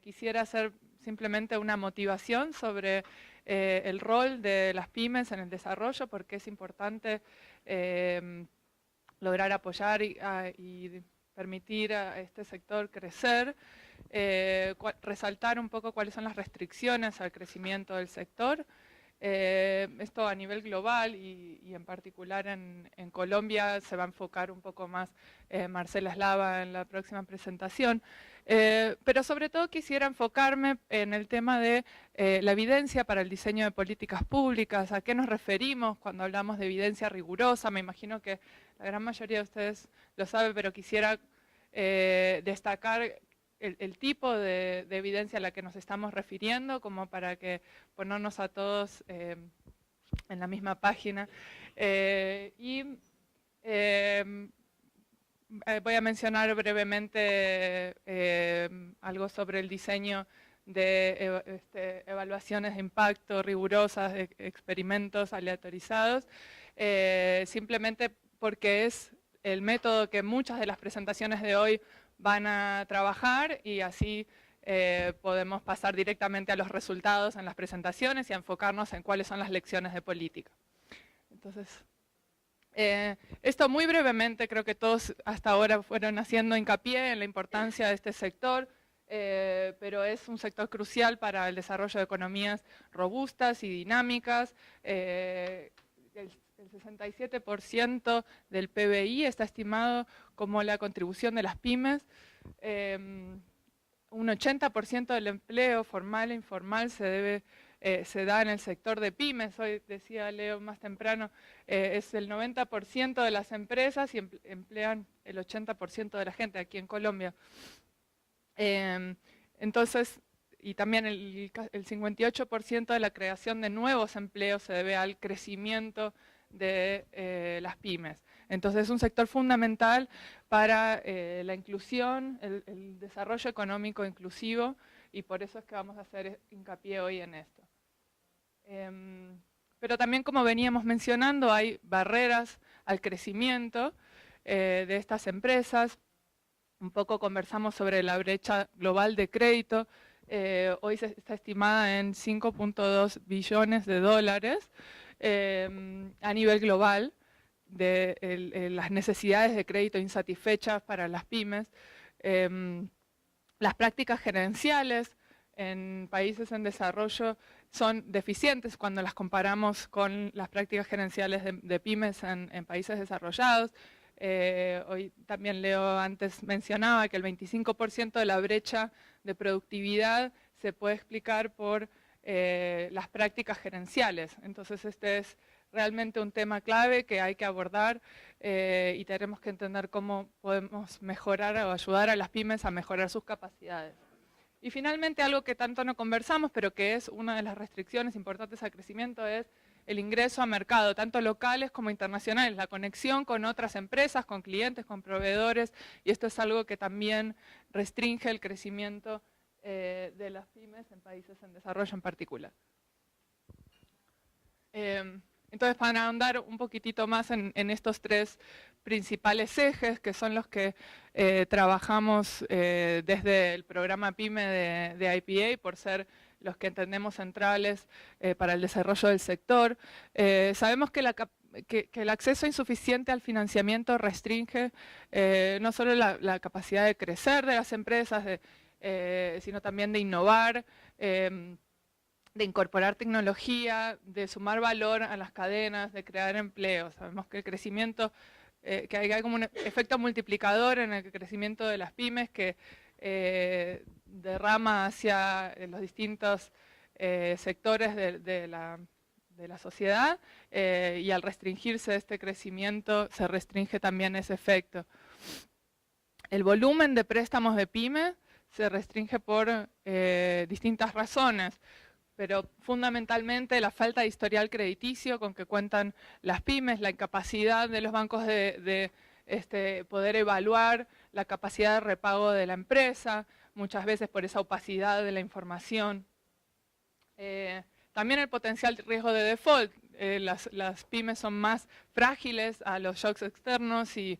quisiera hacer simplemente una motivación sobre el rol de las pymes en el desarrollo, porque es importante lograr apoyar y permitir a este sector crecer, resaltar un poco cuáles son las restricciones al crecimiento del sector. Esto a nivel global y en particular en Colombia se va a enfocar un poco más Marcela Slava en la próxima presentación. Pero sobre todo quisiera enfocarme en el tema de la evidencia para el diseño de políticas públicas. ¿A qué nos referimos cuando hablamos de evidencia rigurosa? Me imagino que la gran mayoría de ustedes lo sabe, pero quisiera destacar el tipo de evidencia a la que nos estamos refiriendo, como para que ponernos a todos en la misma página. Voy a mencionar brevemente algo sobre el diseño de evaluaciones de impacto rigurosas, de experimentos aleatorizados, simplemente porque es el método que muchas de las presentaciones de hoy van a trabajar, y así podemos pasar directamente a los resultados en las presentaciones y a enfocarnos en cuáles son las lecciones de política. Entonces, esto muy brevemente, creo que todos hasta ahora fueron haciendo hincapié en la importancia de este sector, pero es un sector crucial para el desarrollo de economías robustas y dinámicas. El 67% del PBI está estimado como la contribución de las pymes. Un 80% del empleo formal e informal se da en el sector de pymes. Hoy decía Leo más temprano, es el 90% de las empresas y emplean el 80% de la gente aquí en Colombia. Entonces, y también el 58% de la creación de nuevos empleos se debe al crecimiento de las pymes. Entonces es un sector fundamental para la inclusión, el desarrollo económico inclusivo, y por eso es que vamos a hacer hincapié hoy en esto. Pero también, como veníamos mencionando, hay barreras al crecimiento de estas empresas. Un poco conversamos sobre la brecha global de crédito. Hoy está estimada en 5.2 billones de dólares a nivel global, de las necesidades de crédito insatisfechas para las pymes. Las prácticas gerenciales en países en desarrollo son deficientes cuando las comparamos con las prácticas gerenciales de pymes en países desarrollados. Hoy también Leo antes mencionaba que el 25% de la brecha de productividad se puede explicar por las prácticas gerenciales. Entonces este es realmente un tema clave que hay que abordar y tenemos que entender cómo podemos mejorar o ayudar a las pymes a mejorar sus capacidades. Y finalmente, algo que tanto no conversamos, pero que es una de las restricciones importantes al crecimiento, es el ingreso a mercado, tanto locales como internacionales, la conexión con otras empresas, con clientes, con proveedores, y esto es algo que también restringe el crecimiento de las pymes en países en desarrollo en particular. Entonces, para ahondar un poquitito más en estos tres principales ejes, que son los que trabajamos desde el programa PYME de IPA, por ser los que entendemos centrales para el desarrollo del sector. Sabemos que el acceso insuficiente al financiamiento restringe no solo la capacidad de crecer de las empresas, sino también de innovar, de incorporar tecnología, de sumar valor a las cadenas, de crear empleos. Sabemos que el crecimiento, que hay como un efecto multiplicador en el crecimiento de las pymes que derrama hacia los distintos sectores de la sociedad, y al restringirse este crecimiento se restringe también ese efecto. El volumen de préstamos de pyme se restringe por distintas razones, pero fundamentalmente la falta de historial crediticio con que cuentan las pymes, la incapacidad de los bancos de poder evaluar la capacidad de repago de la empresa, muchas veces por esa opacidad de la información. También el potencial riesgo de default. Las pymes son más frágiles a los shocks externos y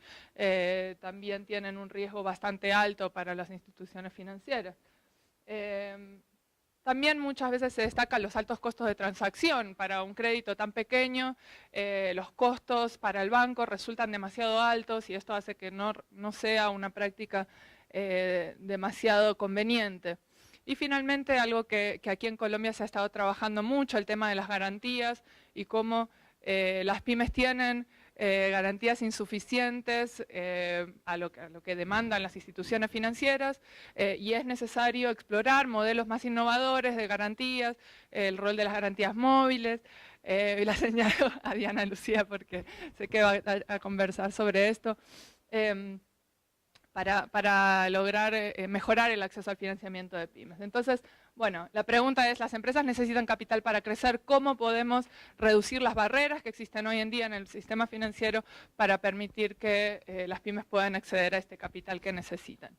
también tienen un riesgo bastante alto para las instituciones financieras. También muchas veces se destacan los altos costos de transacción. Para un crédito tan pequeño, los costos para el banco resultan demasiado altos y esto hace que no sea una práctica demasiado conveniente. Y finalmente, algo que aquí en Colombia se ha estado trabajando mucho, el tema de las garantías y cómo las pymes tienen garantías insuficientes a lo que demandan las instituciones financieras y es necesario explorar modelos más innovadores de garantías, el rol de las garantías móviles. Y la señalo a Diana Lucía porque sé que va a conversar sobre esto. Para lograr mejorar el acceso al financiamiento de pymes. Entonces, bueno, la pregunta es, las empresas necesitan capital para crecer, ¿cómo podemos reducir las barreras que existen hoy en día en el sistema financiero para permitir que las pymes puedan acceder a este capital que necesitan?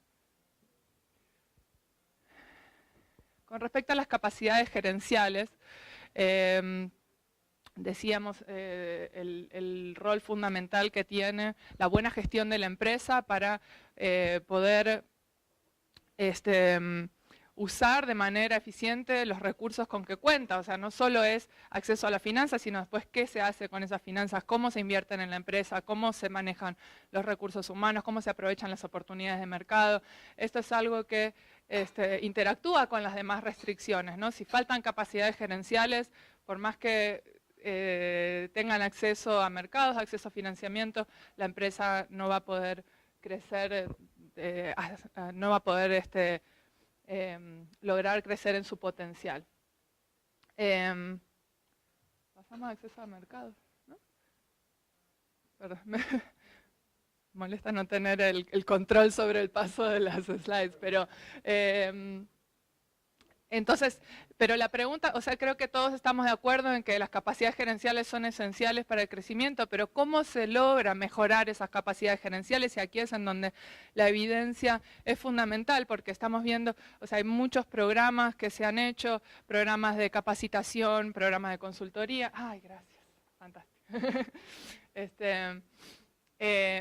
Con respecto a las capacidades gerenciales, decíamos el rol fundamental que tiene la buena gestión de la empresa para poder usar de manera eficiente los recursos con que cuenta. O sea, no solo es acceso a la finanza, sino después qué se hace con esas finanzas, cómo se invierten en la empresa, cómo se manejan los recursos humanos, cómo se aprovechan las oportunidades de mercado. Esto es algo que interactúa con las demás restricciones, ¿no? Si faltan capacidades gerenciales, por más que tengan acceso a mercados, acceso a financiamiento, la empresa no va a poder crecer, no va a poder lograr crecer en su potencial. Pasamos a acceso a mercados, ¿no? Perdón, me molesta no tener el control sobre el paso de las slides, pero entonces, pero la pregunta, o sea, creo que todos estamos de acuerdo en que las capacidades gerenciales son esenciales para el crecimiento, pero ¿cómo se logra mejorar esas capacidades gerenciales? Y aquí es en donde la evidencia es fundamental, porque estamos viendo, o sea, hay muchos programas que se han hecho, programas de capacitación, programas de consultoría. Ay, gracias, fantástico.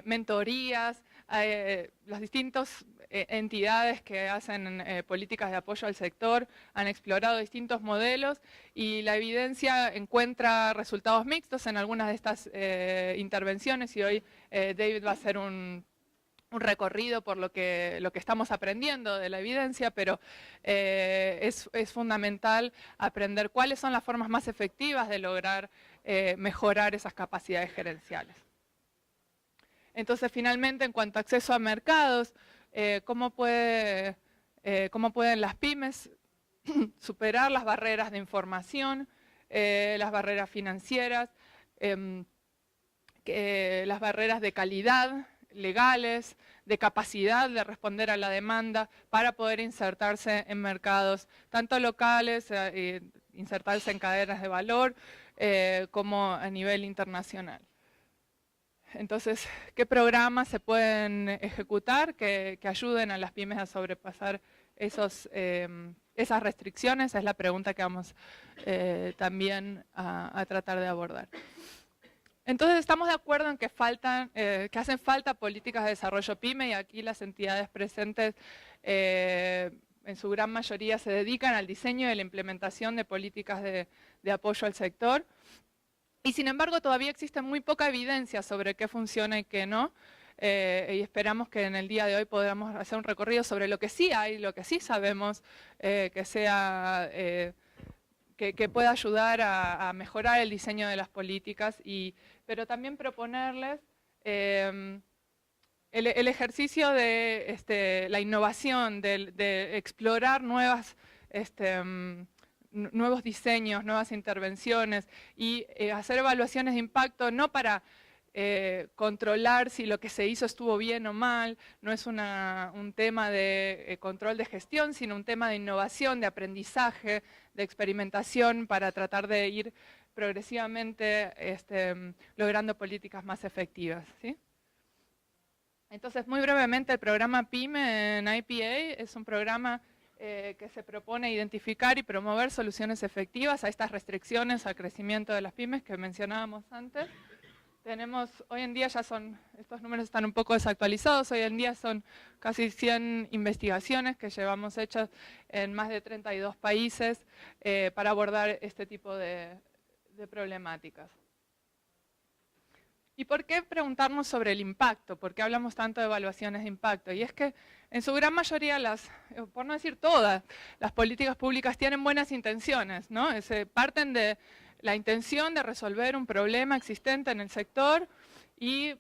Mentorías, las distintas entidades que hacen políticas de apoyo al sector han explorado distintos modelos y la evidencia encuentra resultados mixtos en algunas de estas intervenciones y hoy David va a hacer un recorrido por lo que estamos aprendiendo de la evidencia, pero es fundamental aprender cuáles son las formas más efectivas de lograr mejorar esas capacidades gerenciales. Entonces, finalmente, en cuanto a acceso a mercados, ¿cómo pueden las pymes superar las barreras de información, las barreras financieras, las barreras de calidad, legales, de capacidad de responder a la demanda para poder insertarse en mercados tanto locales, insertarse en cadenas de valor, como a nivel internacional? Entonces, ¿qué programas se pueden ejecutar que ayuden a las pymes a sobrepasar esas restricciones? Es la pregunta que vamos también a tratar de abordar. Entonces, estamos de acuerdo en que hacen falta políticas de desarrollo PYME y aquí las entidades presentes en su gran mayoría se dedican al diseño y la implementación de políticas de apoyo al sector. Y sin embargo todavía existe muy poca evidencia sobre qué funciona y qué no, y esperamos que en el día de hoy podamos hacer un recorrido sobre lo que sí hay, lo que sí sabemos, que pueda ayudar a mejorar el diseño de las políticas, pero también proponerles el ejercicio de la innovación, de explorar nuevos diseños, nuevas intervenciones y hacer evaluaciones de impacto no para controlar si lo que se hizo estuvo bien o mal, no es un tema de control de gestión, sino un tema de innovación, de aprendizaje, de experimentación para tratar de ir progresivamente logrando políticas más efectivas, ¿sí? Entonces, muy brevemente, el programa PYME en IPA es un programa que se propone identificar y promover soluciones efectivas a estas restricciones al crecimiento de las pymes que mencionábamos antes. hoy en día estos números están un poco desactualizados, hoy en día son casi 100 investigaciones que llevamos hechas en más de 32 países para abordar este tipo de problemáticas. ¿Y por qué preguntarnos sobre el impacto? ¿Por qué hablamos tanto de evaluaciones de impacto? Y es que en su gran mayoría, por no decir todas, las políticas públicas tienen buenas intenciones, ¿no? Parten de la intención de resolver un problema existente en el sector y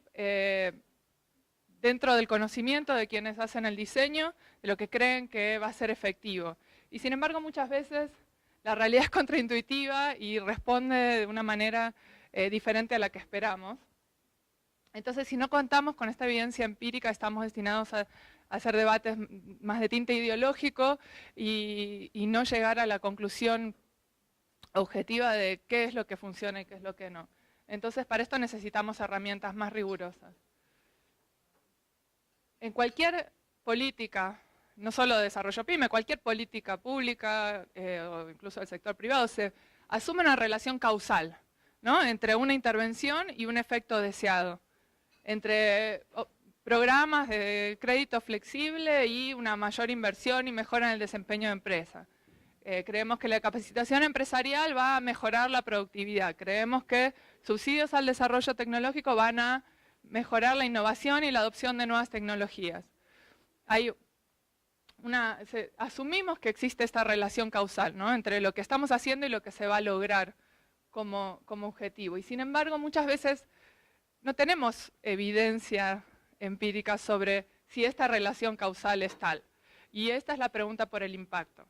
dentro del conocimiento de quienes hacen el diseño, de lo que creen que va a ser efectivo. Y sin embargo, muchas veces la realidad es contraintuitiva y responde de una manera diferente a la que esperamos. Entonces, si no contamos con esta evidencia empírica, estamos destinados a hacer debates más de tinte ideológico y no llegar a la conclusión objetiva de qué es lo que funciona y qué es lo que no. Entonces, para esto necesitamos herramientas más rigurosas. En cualquier política, no solo de desarrollo PYME, cualquier política pública o incluso del sector privado, se asume una relación causal, ¿no? Entre una intervención y un efecto deseado. Entre programas de crédito flexible y una mayor inversión y mejora en el desempeño de empresa. Creemos que la capacitación empresarial va a mejorar la productividad. Creemos que subsidios al desarrollo tecnológico van a mejorar la innovación y la adopción de nuevas tecnologías. Asumimos que existe esta relación causal, ¿no? Entre lo que estamos haciendo y lo que se va a lograr como objetivo. Y sin embargo, muchas veces no tenemos evidencia empírica sobre si esta relación causal es tal. Y esta es la pregunta por el impacto.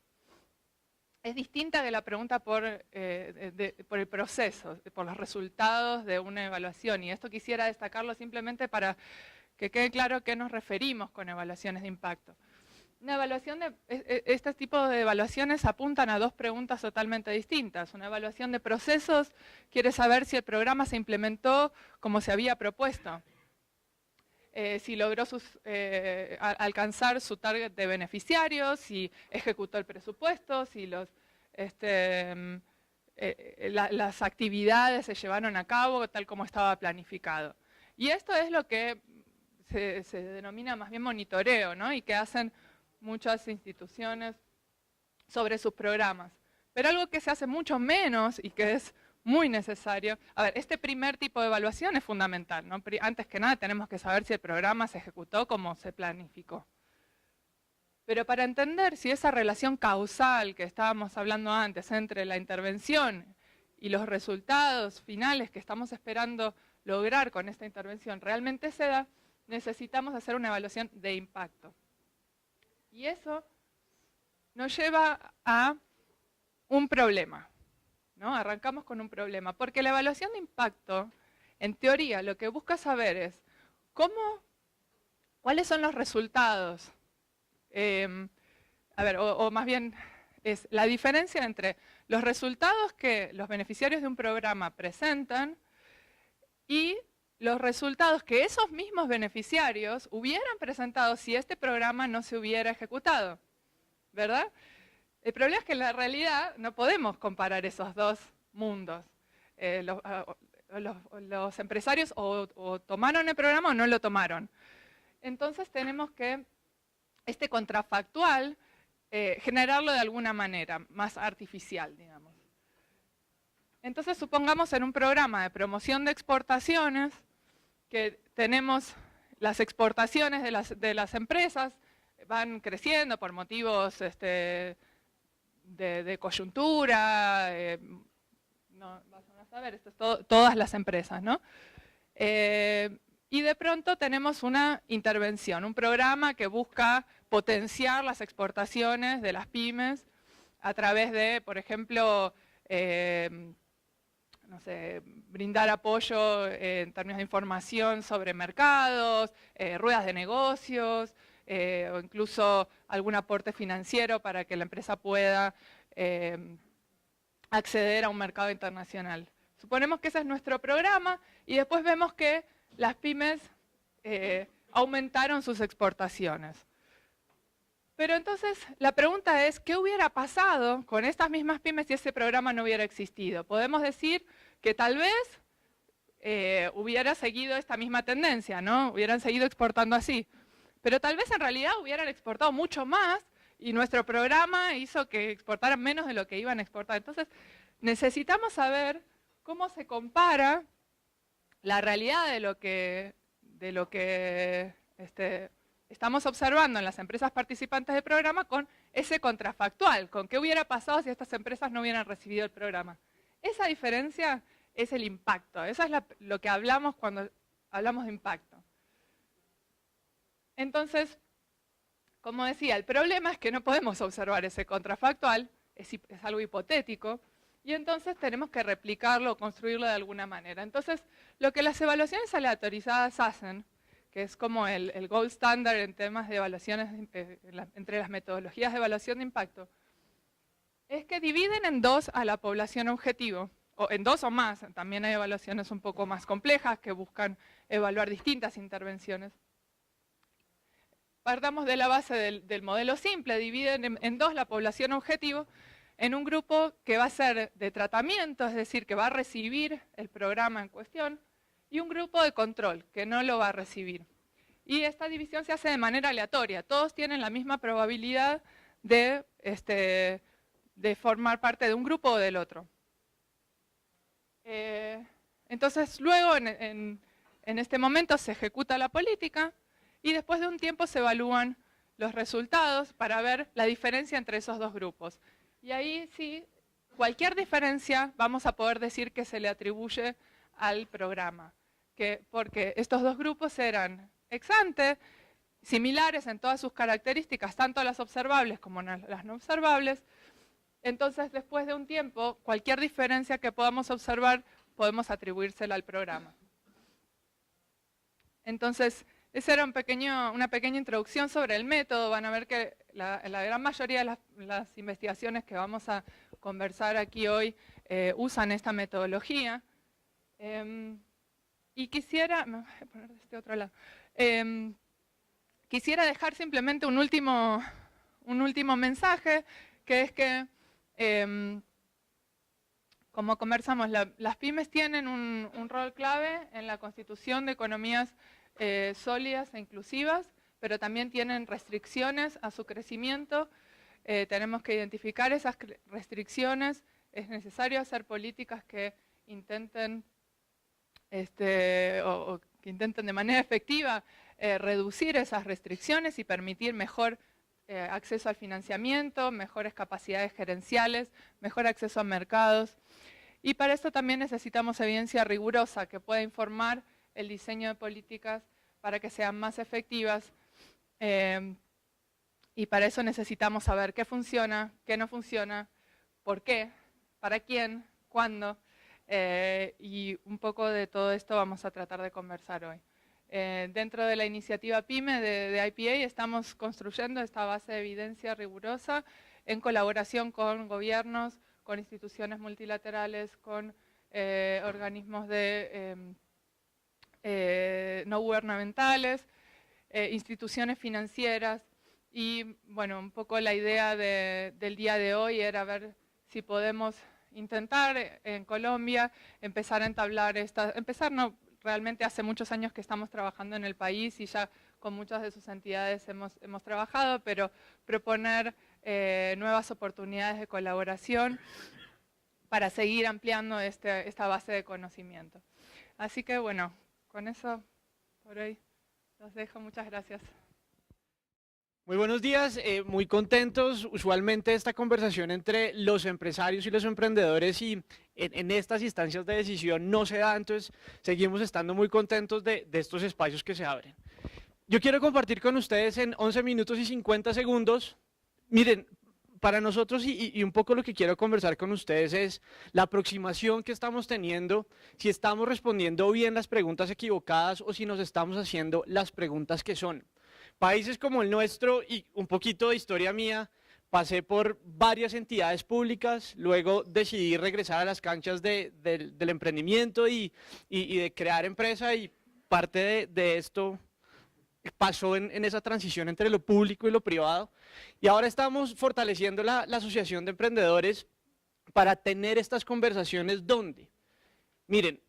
Es distinta de la pregunta por el proceso, por los resultados de una evaluación. Y esto quisiera destacarlo simplemente para que quede claro a qué nos referimos con evaluaciones de impacto. Este tipo de evaluaciones apuntan a dos preguntas totalmente distintas. Una evaluación de procesos quiere saber si el programa se implementó como se había propuesto, si logró alcanzar su target de beneficiarios, si ejecutó el presupuesto, si las actividades se llevaron a cabo tal como estaba planificado. Y esto es lo que se denomina más bien monitoreo, ¿no? Y que hacen muchas instituciones sobre sus programas. Pero algo que se hace mucho menos y que es muy necesario. A ver, este primer tipo de evaluación es fundamental, ¿no? Antes que nada tenemos que saber si el programa se ejecutó como se planificó. Pero para entender si esa relación causal que estábamos hablando antes entre la intervención y los resultados finales que estamos esperando lograr con esta intervención realmente se da, necesitamos hacer una evaluación de impacto. Y eso nos lleva a un problema, ¿no? Arrancamos con un problema, porque la evaluación de impacto, en teoría, lo que busca saber es cuáles son los resultados, o más bien es la diferencia entre los resultados que los beneficiarios de un programa presentan y los resultados que esos mismos beneficiarios hubieran presentado si este programa no se hubiera ejecutado, ¿verdad? El problema es que en la realidad no podemos comparar esos dos mundos. Los empresarios o tomaron el programa o no lo tomaron. Entonces tenemos que, este contrafactual, generarlo de alguna manera, más artificial, digamos. Entonces supongamos en un programa de promoción de exportaciones, que tenemos las exportaciones de las empresas, van creciendo por motivos de coyuntura, no vas a saber, esto es todas las empresas, ¿no? Y de pronto tenemos una intervención, un programa que busca potenciar las exportaciones de las pymes a través de, por ejemplo, no sé, brindar apoyo en términos de información sobre mercados, ruedas de negocios, o incluso algún aporte financiero para que la empresa pueda acceder a un mercado internacional. Suponemos que ese es nuestro programa y después vemos que las pymes aumentaron sus exportaciones. Pero entonces la pregunta es, ¿qué hubiera pasado con estas mismas pymes si ese programa no hubiera existido? Podemos decir que tal vez hubiera seguido esta misma tendencia, ¿no? Hubieran seguido exportando así. Pero tal vez en realidad hubieran exportado mucho más y nuestro programa hizo que exportaran menos de lo que iban a exportar. Entonces, necesitamos saber cómo se compara la realidad de lo que estamos observando en las empresas participantes del programa con ese contrafactual, con qué hubiera pasado si estas empresas no hubieran recibido el programa. Esa diferencia es el impacto, eso es lo que hablamos cuando hablamos de impacto. Entonces, como decía, el problema es que no podemos observar ese contrafactual, es algo hipotético, y entonces tenemos que replicarlo o construirlo de alguna manera. Entonces, lo que las evaluaciones aleatorizadas hacen, que es como el gold standard en temas de evaluaciones, entre las metodologías de evaluación de impacto, es que dividen en dos a la población objetivo, o en dos o más. También hay evaluaciones un poco más complejas que buscan evaluar distintas intervenciones. Partamos de la base del modelo simple, dividen en dos la población objetivo, en un grupo que va a ser de tratamiento, es decir, que va a recibir el programa en cuestión, y un grupo de control, que no lo va a recibir. Y esta división se hace de manera aleatoria, todos tienen la misma probabilidad de formar parte de un grupo o del otro. Entonces, luego, en este momento se ejecuta la política, y después de un tiempo se evalúan los resultados para ver la diferencia entre esos dos grupos. Y ahí sí, cualquier diferencia vamos a poder decir que se le atribuye al programa, porque estos dos grupos eran ex ante, similares en todas sus características, tanto las observables como las no observables. Entonces, después de un tiempo, cualquier diferencia que podamos observar, podemos atribuírsela al programa. Entonces, esa era una pequeña introducción sobre el método. Van a ver que la gran mayoría de las investigaciones que vamos a conversar aquí hoy usan esta metodología. Y quisiera, me voy a poner de este otro lado, quisiera dejar simplemente un último mensaje, que es que, como conversamos, las pymes tienen un rol clave en la constitución de economías sólidas e inclusivas, pero también tienen restricciones a su crecimiento. Tenemos que identificar esas restricciones. Es necesario hacer políticas que intenten, que intenten de manera efectiva reducir esas restricciones y permitir mejor acceso al financiamiento, mejores capacidades gerenciales, mejor acceso a mercados. Y para esto también necesitamos evidencia rigurosa que pueda informar el diseño de políticas para que sean más efectivas, y para eso necesitamos saber qué funciona, qué no funciona, por qué, para quién, cuándo, y un poco de todo esto vamos a tratar de conversar hoy. Dentro de la iniciativa PYME de IPA estamos construyendo esta base de evidencia rigurosa en colaboración con gobiernos, con instituciones multilaterales, con organismos no gubernamentales, instituciones financieras, y bueno, un poco la idea del día de hoy era ver si podemos intentar en Colombia empezar a entablar realmente hace muchos años que estamos trabajando en el país y ya con muchas de sus entidades hemos trabajado, pero proponer nuevas oportunidades de colaboración para seguir ampliando esta base de conocimiento. Así que bueno, con eso por hoy los dejo. Muchas gracias. Muy buenos días, muy contentos. Usualmente esta conversación entre los empresarios y los emprendedores y en estas instancias de decisión no se da, entonces seguimos estando muy contentos de estos espacios que se abren. Yo quiero compartir con ustedes en 11 minutos y 50 segundos, miren, para nosotros y un poco lo que quiero conversar con ustedes es la aproximación que estamos teniendo, si estamos respondiendo bien las preguntas equivocadas o si nos estamos haciendo las preguntas que son. Países como el nuestro, y un poquito de historia mía, pasé por varias entidades públicas, luego decidí regresar a las canchas del emprendimiento y de crear empresa, y parte de esto pasó en esa transición entre lo público y lo privado. Y ahora estamos fortaleciendo la Asociación de Emprendedores para tener estas conversaciones donde, miren,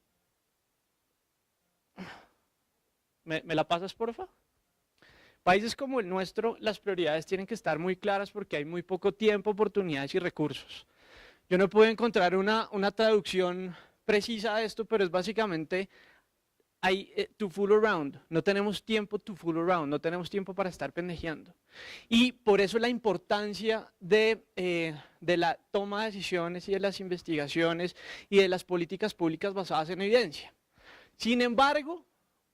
¿Me la pasas, porfa? Países como el nuestro, las prioridades tienen que estar muy claras porque hay muy poco tiempo, oportunidades y recursos. Yo no pude encontrar una traducción precisa de esto, pero es básicamente hay to fool around. No tenemos tiempo to fool around, no tenemos tiempo para estar pendejeando. Y por eso la importancia de la toma de decisiones y de las investigaciones y de las políticas públicas basadas en evidencia. Sin embargo,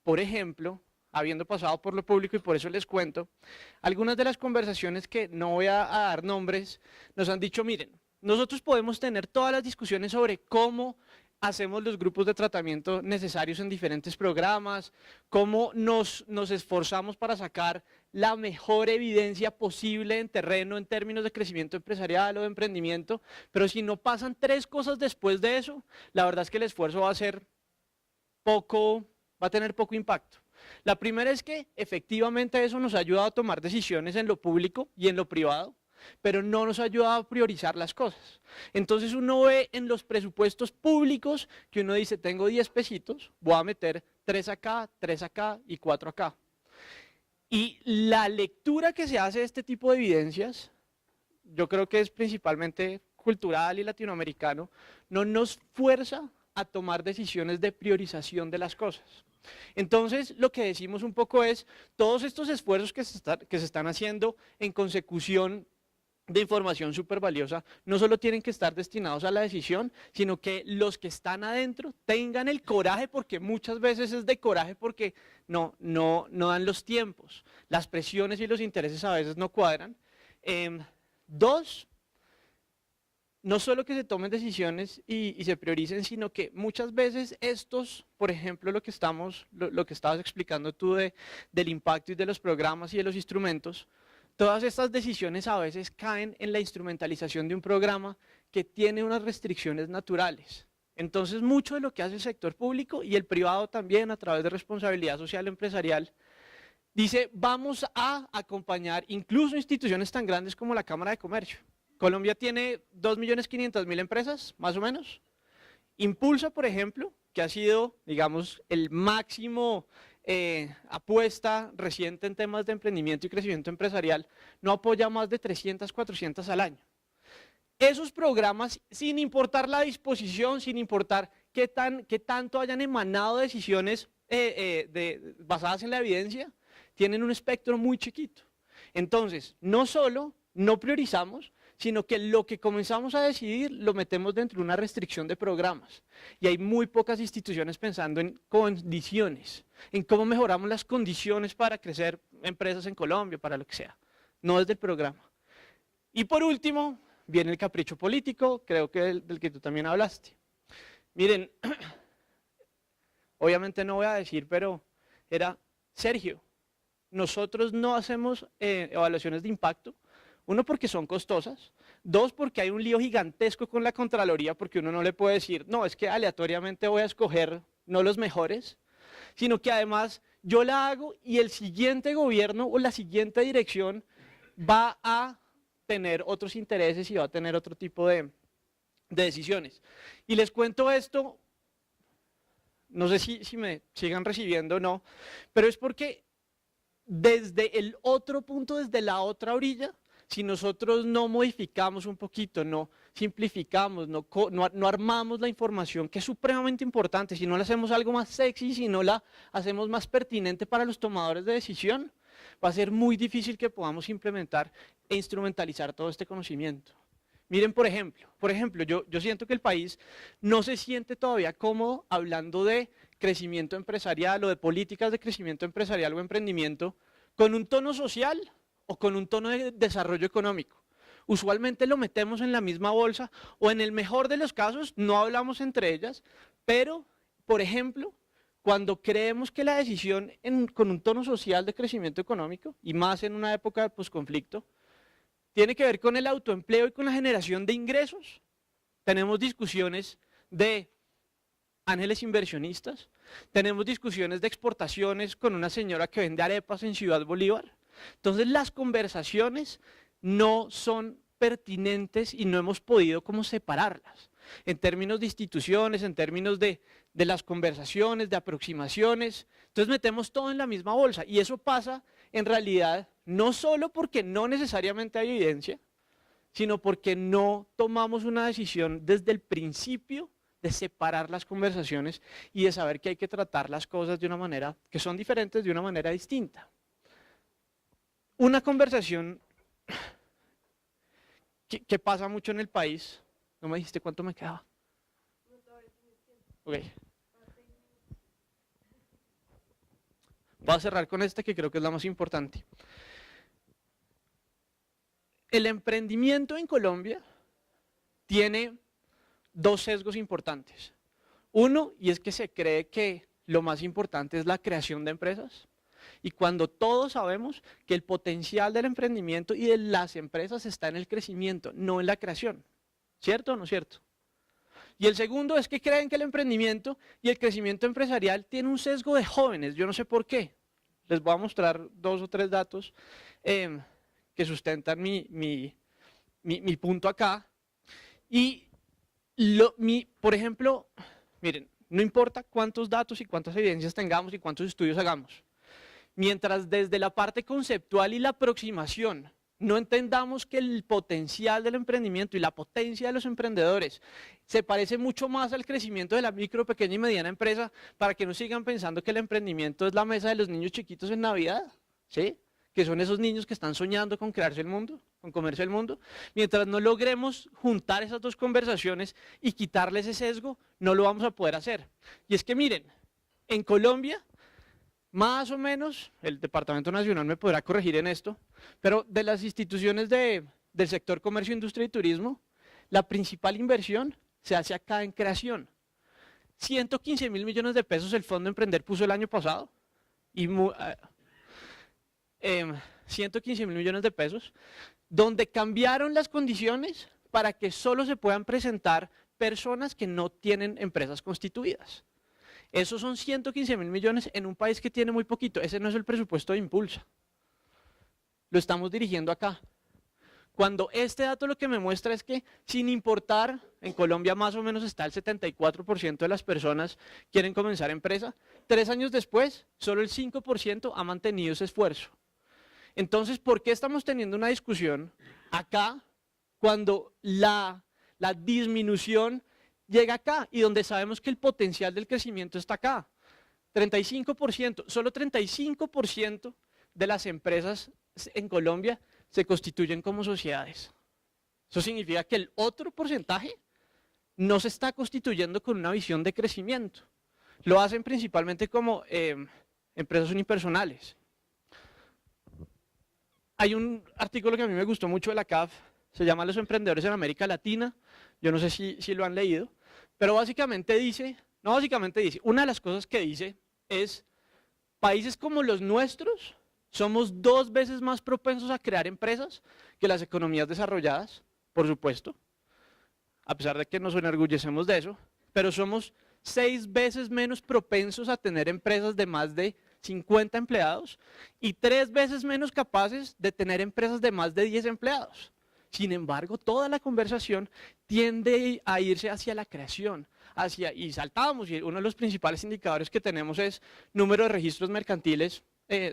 por ejemplo, habiendo pasado por lo público, y por eso les cuento, algunas de las conversaciones que no voy a dar nombres, nos han dicho, miren, nosotros podemos tener todas las discusiones sobre cómo hacemos los grupos de tratamiento necesarios en diferentes programas, cómo nos esforzamos para sacar la mejor evidencia posible en terreno en términos de crecimiento empresarial o de emprendimiento, pero si no pasan 3 cosas después de eso, la verdad es que el esfuerzo va a tener poco impacto. La primera es que efectivamente eso nos ha ayudado a tomar decisiones en lo público y en lo privado, pero no nos ha ayudado a priorizar las cosas. Entonces uno ve en los presupuestos públicos que uno dice, tengo 10 pesitos, voy a meter 3 acá y 4 acá. Y la lectura que se hace de este tipo de evidencias, yo creo que es principalmente cultural y latinoamericano, no nos fuerza a tomar decisiones de priorización de las cosas. Entonces, lo que decimos un poco es, todos estos esfuerzos que se están haciendo en consecución de información súper valiosa, no solo tienen que estar destinados a la decisión, sino que los que están adentro tengan el coraje, porque muchas veces es de coraje porque no dan los tiempos, las presiones y los intereses a veces no cuadran. 2, no solo que se tomen decisiones y se prioricen, sino que muchas veces estos, por ejemplo, lo que estabas explicando tú del impacto y de los programas y de los instrumentos, todas estas decisiones a veces caen en la instrumentalización de un programa que tiene unas restricciones naturales. Entonces, mucho de lo que hace el sector público y el privado también a través de responsabilidad social empresarial, dice, vamos a acompañar incluso instituciones tan grandes como la Cámara de Comercio. Colombia tiene 2.500.000 empresas, más o menos. Impulsa, por ejemplo, que ha sido, digamos, el máximo apuesta reciente en temas de emprendimiento y crecimiento empresarial, no apoya más de 300, 400 al año. Esos programas, sin importar la disposición, sin importar qué tanto hayan emanado decisiones basadas en la evidencia, tienen un espectro muy chiquito. Entonces, no solo no priorizamos, sino que lo que comenzamos a decidir lo metemos dentro de una restricción de programas. Y hay muy pocas instituciones pensando en condiciones, en cómo mejoramos las condiciones para crecer empresas en Colombia, para lo que sea, no desde el programa. Y por último, viene el capricho político, creo que del que tú también hablaste. Miren, obviamente no voy a decir, pero era Sergio, nosotros no hacemos evaluaciones de impacto. 1, porque son costosas. 2, porque hay un lío gigantesco con la Contraloría, porque uno no le puede decir, no, es que aleatoriamente voy a escoger no los mejores, sino que además yo la hago y el siguiente gobierno o la siguiente dirección va a tener otros intereses y va a tener otro tipo de decisiones. Y les cuento esto, no sé si me sigan recibiendo o no, pero es porque desde el otro punto, desde la otra orilla, si nosotros no modificamos un poquito, no simplificamos, no armamos la información, que es supremamente importante, si no la hacemos algo más sexy, si no la hacemos más pertinente para los tomadores de decisión, va a ser muy difícil que podamos implementar e instrumentalizar todo este conocimiento. Miren, por ejemplo, yo siento que el país no se siente todavía cómodo hablando de crecimiento empresarial o de políticas de crecimiento empresarial o emprendimiento con un tono social o con un tono de desarrollo económico. Usualmente lo metemos en la misma bolsa o en el mejor de los casos no hablamos entre ellas, pero, por ejemplo, cuando creemos que la decisión con un tono social de crecimiento económico, y más en una época de posconflicto, tiene que ver con el autoempleo y con la generación de ingresos, tenemos discusiones de ángeles inversionistas, tenemos discusiones de exportaciones con una señora que vende arepas en Ciudad Bolívar. Entonces las conversaciones no son pertinentes y no hemos podido como separarlas. en términos de instituciones, en términos de las conversaciones, de aproximaciones. Entonces metemos todo en la misma bolsa y eso pasa en realidad no solo porque no necesariamente hay evidencia, sino porque no tomamos una decisión desde el principio de separar las conversaciones y de saber que hay que tratar las cosas de una manera, que son diferentes de una manera distinta. Una conversación que pasa mucho en el país, ¿no me dijiste cuánto me quedaba? Ok. Voy a cerrar con esta que creo que es la más importante. El emprendimiento en Colombia tiene dos sesgos importantes. Uno, y es que se cree que lo más importante es la creación de empresas. Y cuando todos sabemos que el potencial del emprendimiento y de las empresas está en el crecimiento, no en la creación. ¿Cierto o no cierto? Y el segundo es que creen que el emprendimiento y el crecimiento empresarial tiene un sesgo de jóvenes. Yo no sé por qué. Les voy a mostrar 2 o 3 datos que sustentan mi punto acá. Y por ejemplo, miren, no importa cuántos datos y cuántas evidencias tengamos y cuántos estudios hagamos. Mientras desde la parte conceptual y la aproximación no entendamos que el potencial del emprendimiento y la potencia de los emprendedores se parece mucho más al crecimiento de la micro, pequeña y mediana empresa, para que no sigan pensando que el emprendimiento es la mesa de los niños chiquitos en Navidad, ¿sí? Que son esos niños que están soñando con crearse el mundo, con comerse el mundo. Mientras no logremos juntar esas dos conversaciones y quitarle ese sesgo, no lo vamos a poder hacer. Y es que miren, en Colombia, más o menos, el Departamento Nacional me podrá corregir en esto, pero de las instituciones del sector comercio, industria y turismo, la principal inversión se hace acá en creación. 115.000 millones de pesos el Fondo Emprender puso el año pasado, y 115.000 millones de pesos, donde cambiaron las condiciones para que solo se puedan presentar personas que no tienen empresas constituidas. Esos son 115.000 millones en un país que tiene muy poquito. Ese no es el presupuesto de Impulsa. Lo estamos dirigiendo acá. Cuando este dato lo que me muestra es que, sin importar, en Colombia más o menos está el 74% de las personas quieren comenzar empresa, 3 años después, solo el 5% ha mantenido ese esfuerzo. Entonces, ¿por qué estamos teniendo una discusión acá cuando la disminución llega acá y donde sabemos que el potencial del crecimiento está acá? 35%, solo 35% de las empresas en Colombia se constituyen como sociedades. Eso significa que el otro porcentaje no se está constituyendo con una visión de crecimiento. Lo hacen principalmente como empresas unipersonales. Hay un artículo que a mí me gustó mucho de la CAF, se llama Los emprendedores en América Latina, yo no sé si lo han leído, pero básicamente dice, una de las cosas que dice es, países como los nuestros somos 2 veces más propensos a crear empresas que las economías desarrolladas, por supuesto, a pesar de que nos enorgullecemos de eso, pero somos 6 veces menos propensos a tener empresas de más de 50 empleados y 3 veces menos capaces de tener empresas de más de 10 empleados. Sin embargo, toda la conversación tiende a irse hacia la creación, y saltamos, y uno de los principales indicadores que tenemos es número de registros mercantiles,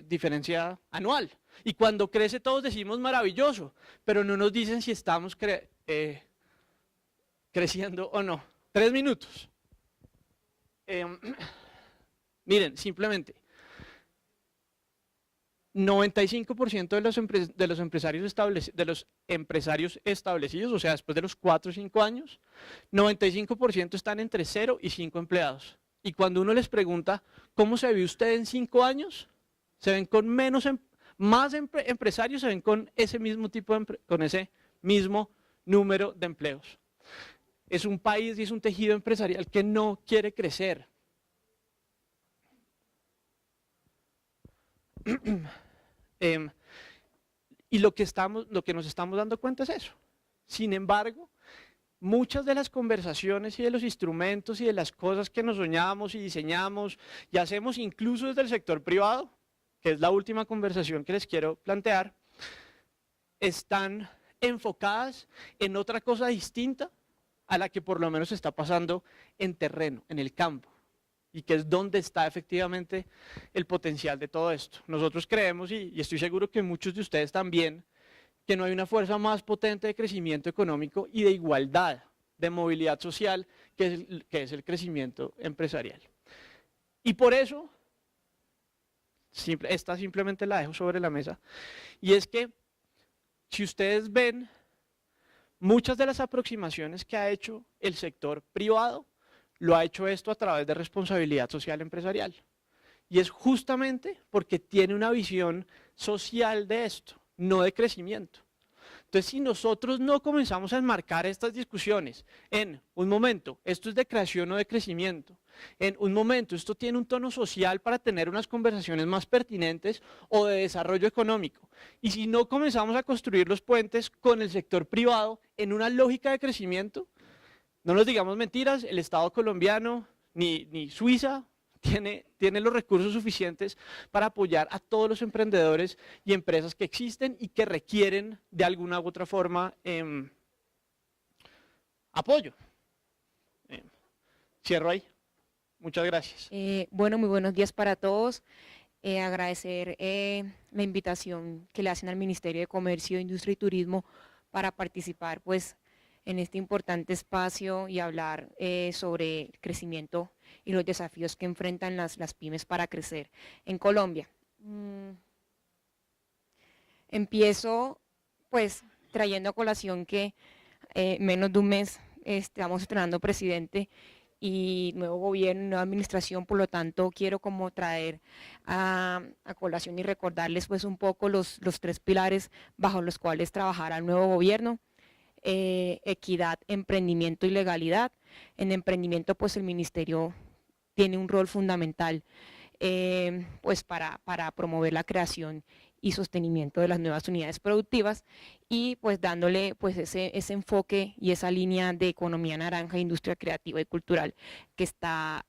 diferencia anual. Y cuando crece todos decimos maravilloso, pero no nos dicen si estamos creciendo o no. 3 minutos. Miren, simplemente, 95% de los empresarios establecidos, o sea, después de los 4 o 5 años, 95% están entre 0 y 5 empleados. Y cuando uno les pregunta, ¿cómo se ve usted en 5 años? Se ven con más empresarios, se ven con ese mismo con ese mismo número de empleos. Es un país y es un tejido empresarial que no quiere crecer. Y lo que nos estamos dando cuenta es eso. Sin embargo, muchas de las conversaciones y de los instrumentos y de las cosas que nos soñamos y diseñamos y hacemos incluso desde el sector privado, que es la última conversación que les quiero plantear, están enfocadas en otra cosa distinta a la que por lo menos está pasando en terreno, en el campo, y que es donde está efectivamente el potencial de todo esto. Nosotros creemos, y estoy seguro que muchos de ustedes también, que no hay una fuerza más potente de crecimiento económico y de igualdad, de movilidad social, que es el crecimiento empresarial. Y por eso, esta simplemente la dejo sobre la mesa, y es que si ustedes ven, muchas de las aproximaciones que ha hecho el sector privado, lo ha hecho esto a través de responsabilidad social empresarial. Y es justamente porque tiene una visión social de esto, no de crecimiento. Entonces, si nosotros no comenzamos a enmarcar estas discusiones en un momento, esto es de creación o de crecimiento, en un momento, esto tiene un tono social para tener unas conversaciones más pertinentes o de desarrollo económico, y si no comenzamos a construir los puentes con el sector privado en una lógica de crecimiento, no nos digamos mentiras, el Estado colombiano ni Suiza tiene los recursos suficientes para apoyar a todos los emprendedores y empresas que existen y que requieren de alguna u otra forma apoyo. Cierro ahí. Muchas gracias. Bueno, muy buenos días para todos. Agradecer la invitación que le hacen al Ministerio de Comercio, Industria y Turismo para participar pues, en este importante espacio y hablar sobre el crecimiento y los desafíos que enfrentan las pymes para crecer en Colombia. Empiezo pues trayendo a colación que menos de un mes estamos estrenando presidente y nuevo gobierno, nueva administración, por lo tanto quiero como traer a colación y recordarles pues un poco los 3 pilares bajo los cuales trabajará el nuevo gobierno. Equidad, emprendimiento y legalidad. En emprendimiento pues el ministerio tiene un rol fundamental pues para promover la creación y sostenimiento de las nuevas unidades productivas y pues dándole pues ese enfoque y esa línea de economía naranja, industria creativa y cultural que está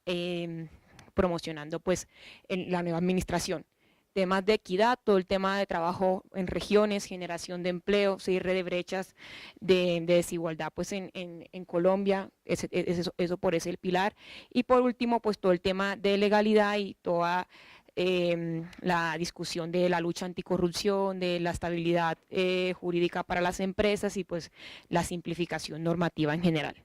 promocionando pues en la nueva administración. Temas de equidad, todo el tema de trabajo en regiones, generación de empleo, cierre de brechas de desigualdad pues en Colombia, eso por ese el pilar. Y por último, pues todo el tema de legalidad y toda la discusión de la lucha anticorrupción, de la estabilidad jurídica para las empresas y pues la simplificación normativa en general.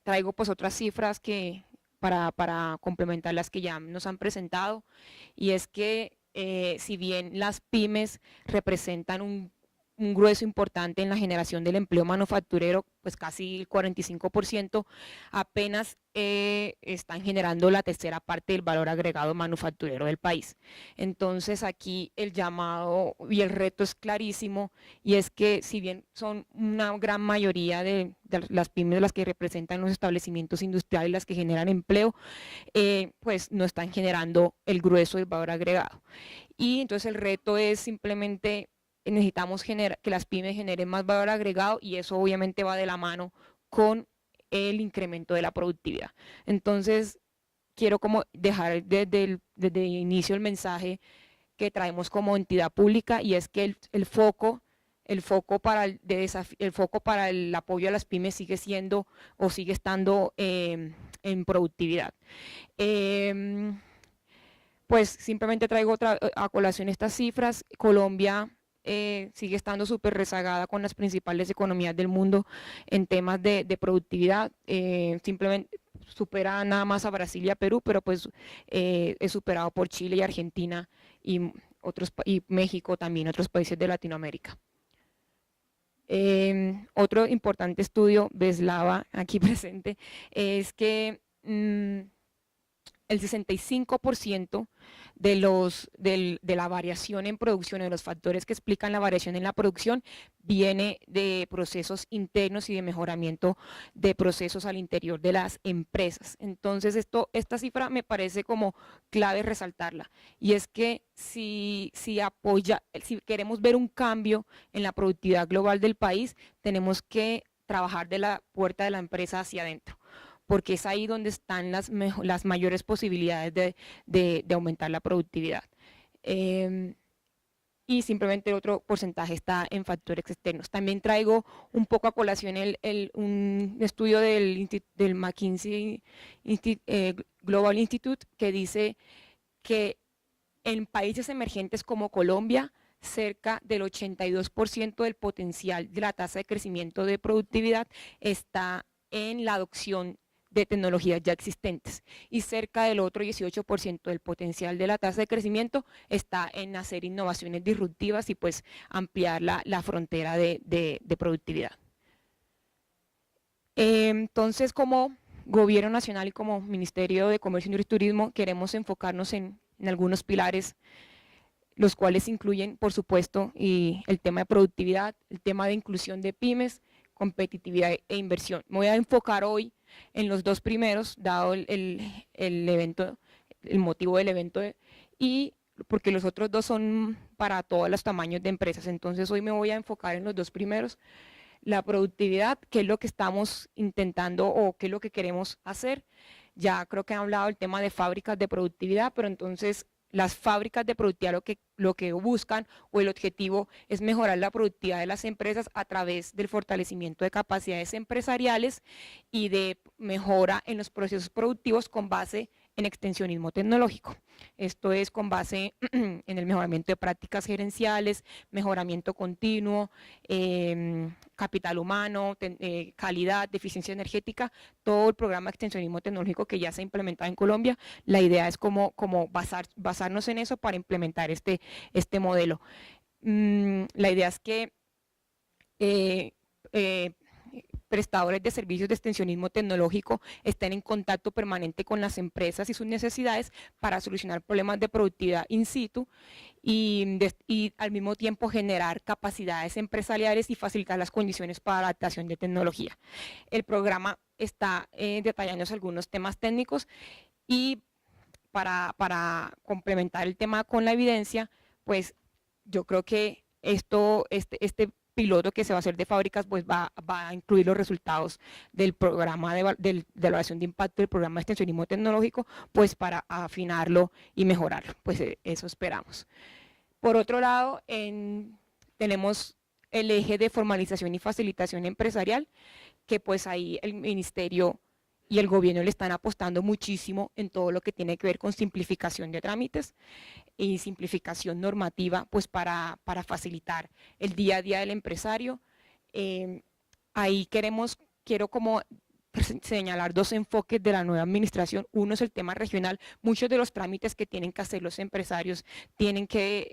Traigo pues otras cifras que para complementar las que ya nos han presentado, y es que si bien las pymes representan un grueso importante en la generación del empleo manufacturero, pues casi el 45%, apenas están generando la tercera parte del valor agregado manufacturero del país. Entonces aquí el llamado y el reto es clarísimo, y es que si bien son una gran mayoría de las pymes las que representan los establecimientos industriales, las que generan empleo, pues no están generando el grueso del valor agregado. Y entonces el reto es simplemente necesitamos que las pymes generen más valor agregado, y eso obviamente va de la mano con el incremento de la productividad. Entonces, quiero como dejar desde el inicio el mensaje que traemos como entidad pública, y es que el foco para el apoyo a las pymes sigue siendo o sigue estando en productividad. Pues simplemente traigo a colación estas cifras. Colombia sigue estando súper rezagada con las principales economías del mundo en temas de productividad, simplemente supera nada más a Brasil y a Perú, pero pues es superado por Chile y Argentina y México también, otros países de Latinoamérica. Otro importante estudio de Slava aquí presente es que el 65% de la variación en producción, de los factores que explican la variación en la producción, viene de procesos internos y de mejoramiento de procesos al interior de las empresas. Entonces esta cifra me parece como clave resaltarla, y es que si queremos ver un cambio en la productividad global del país, tenemos que trabajar de la puerta de la empresa hacia adentro, porque es ahí donde están las mayores posibilidades de aumentar la productividad. y simplemente el otro porcentaje está en factores externos. También traigo un poco a colación un estudio del McKinsey Global Institute que dice que en países emergentes como Colombia, cerca del 82% del potencial de la tasa de crecimiento de productividad está en la adopción de tecnologías ya existentes y cerca del otro 18% del potencial de la tasa de crecimiento está en hacer innovaciones disruptivas y pues ampliar la frontera de productividad. Entonces, como Gobierno Nacional y como Ministerio de Comercio, Industria y Turismo queremos enfocarnos en algunos pilares, los cuales incluyen, por supuesto, y el tema de productividad, el tema de inclusión de pymes, competitividad e inversión. Me voy a enfocar hoy en los dos primeros, dado el evento, el motivo del evento, y porque los otros dos son para todos los tamaños de empresas. Entonces hoy me voy a enfocar en los dos primeros. La productividad, qué es lo que estamos intentando o qué es lo que queremos hacer. Ya creo que han hablado del tema de fábricas de productividad, pero entonces las fábricas de productividad lo que buscan o el objetivo es mejorar la productividad de las empresas a través del fortalecimiento de capacidades empresariales y de mejora en los procesos productivos con base en extensionismo tecnológico. Esto es con base en el mejoramiento de prácticas gerenciales, mejoramiento continuo, capital humano, calidad, eficiencia energética, todo el programa de extensionismo tecnológico que ya se ha implementado en Colombia. La idea es como basarnos en eso para implementar este modelo. La idea es que prestadores de servicios de extensionismo tecnológico estén en contacto permanente con las empresas y sus necesidades para solucionar problemas de productividad in situ y al mismo tiempo generar capacidades empresariales y facilitar las condiciones para la adaptación de tecnología. El programa está detallándose algunos temas técnicos y para complementar el tema con la evidencia, pues yo creo que este piloto que se va a hacer de fábricas pues va a incluir los resultados del programa de evaluación de impacto del programa de extensionismo tecnológico pues para afinarlo y mejorarlo, pues eso esperamos. Por otro lado, tenemos el eje de formalización y facilitación empresarial, que pues ahí el ministerio y el gobierno le están apostando muchísimo en todo lo que tiene que ver con simplificación de trámites y simplificación normativa, pues para facilitar el día a día del empresario. Ahí quiero como señalar dos enfoques de la nueva administración. Uno es el tema regional. Muchos de los trámites que tienen que hacer los empresarios tienen que